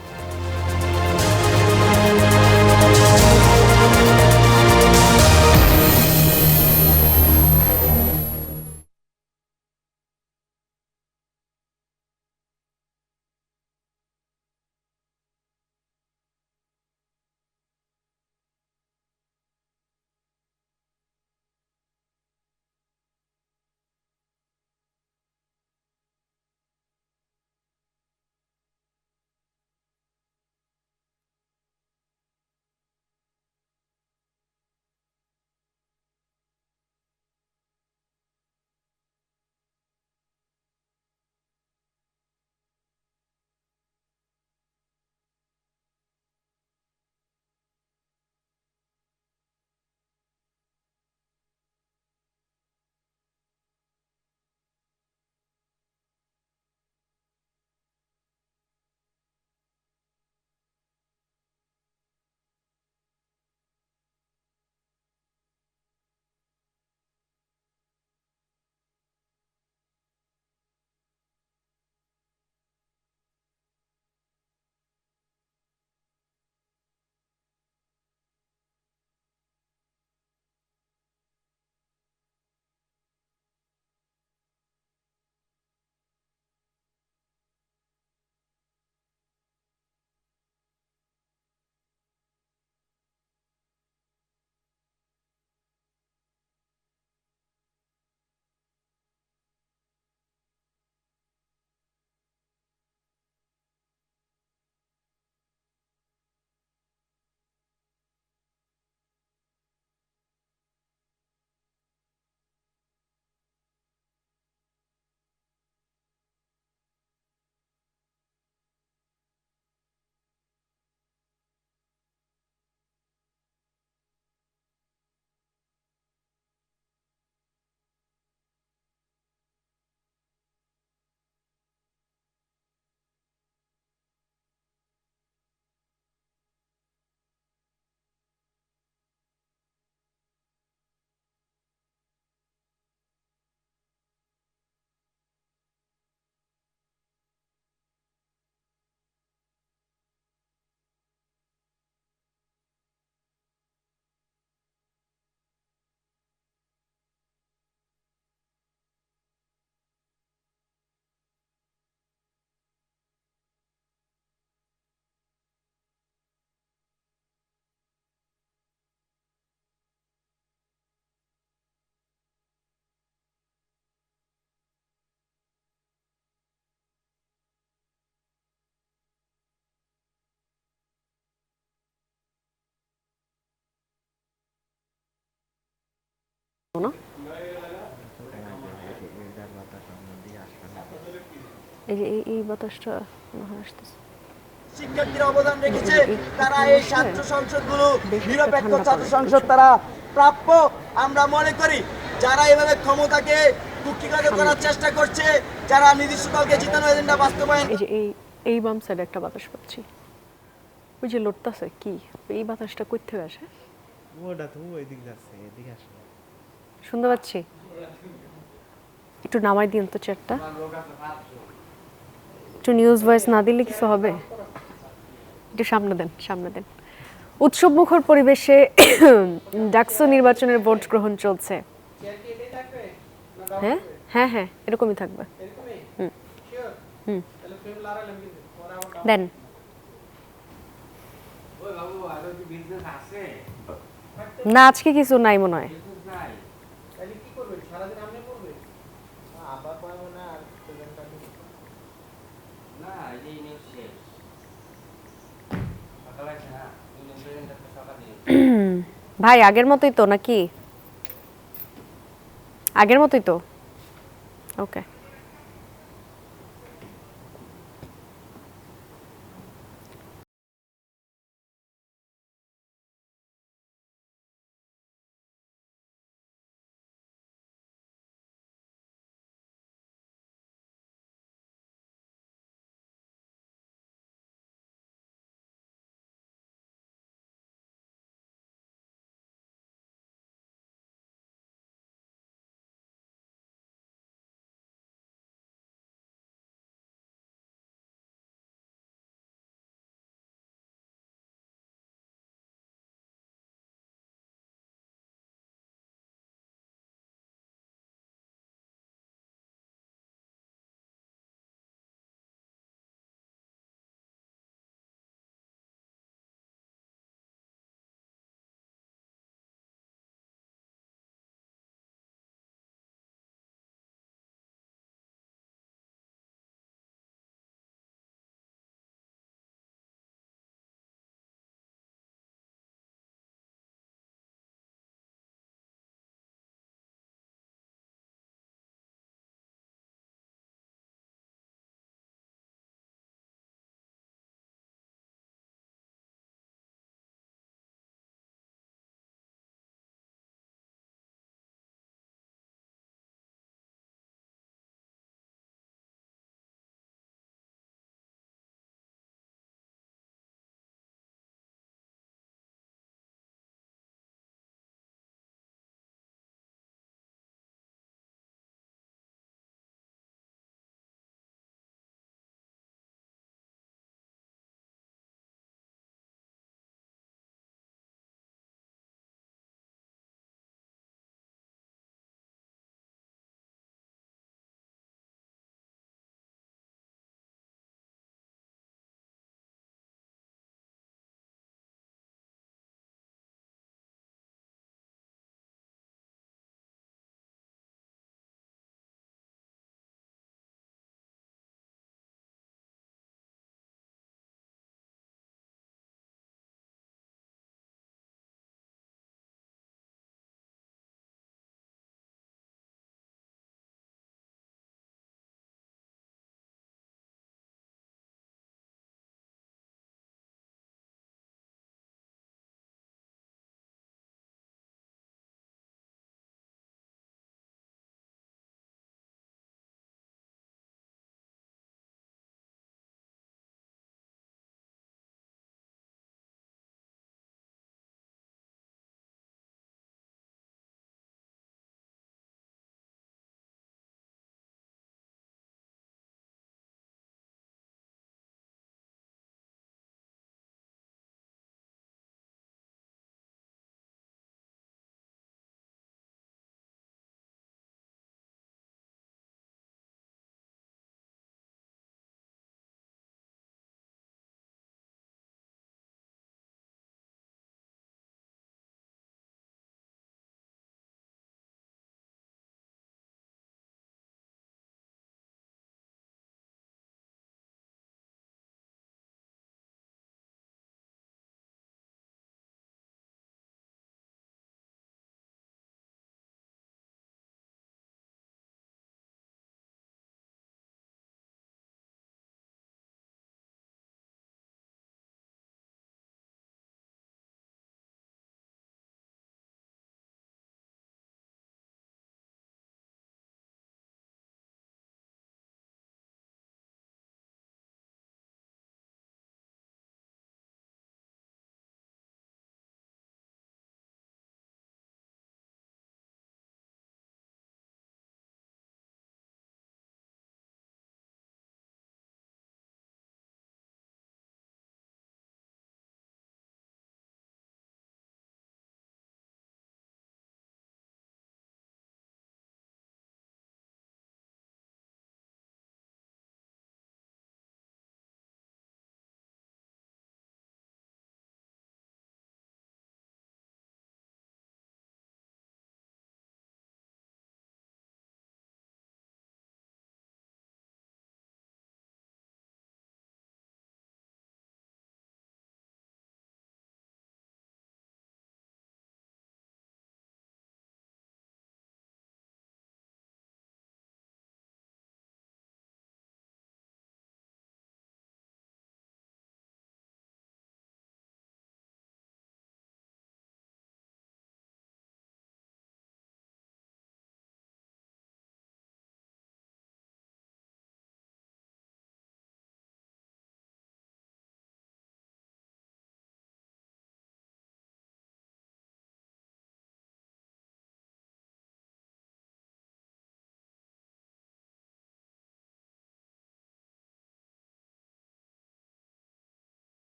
এই বাতাসটা আসতেছে। শিক্ষার্থীরা অবদান রেখেছে, তারা এই ছাত্র সংসদগুলো নিরপেক্ষ ছাত্র সংসদ তারা প্রাপ্য। আমরা মনে করি যারা এভাবে ক্ষমতাকে কুক্ষিগত করার চেষ্টা করছে, যারা নির্দিষ্ট দলকে জিতানো এজেন্ডা বাস্তবায়ন, এই বাম সাইডে একটা বাতাস পাচ্ছি, ওই যে লড়তাছে কি, এই বাতাসটা কই থেকে আসে? ওটা তো ওইদিকে যাচ্ছে, এদিকে আসে। শুনতে পাচ্ছি, একটু নামাই দিন তো চেয়ারটা। একটু নিউজ ভয়েস না দিলে কিছু হবে? একটু সামনে দেন, সামনে দেন। উৎসব মুখর পরিবেশে ডাকসু নির্বাচনের ভোট গ্রহণ চলছে। হ্যাঁ হ্যাঁ হ্যাঁ, এরকমই থাকবে। দেন। না, আজকে কিছু নাই মনে হয়। ভাই আগের মতোই তো নাকি? আগের মতোই তো, ওকে।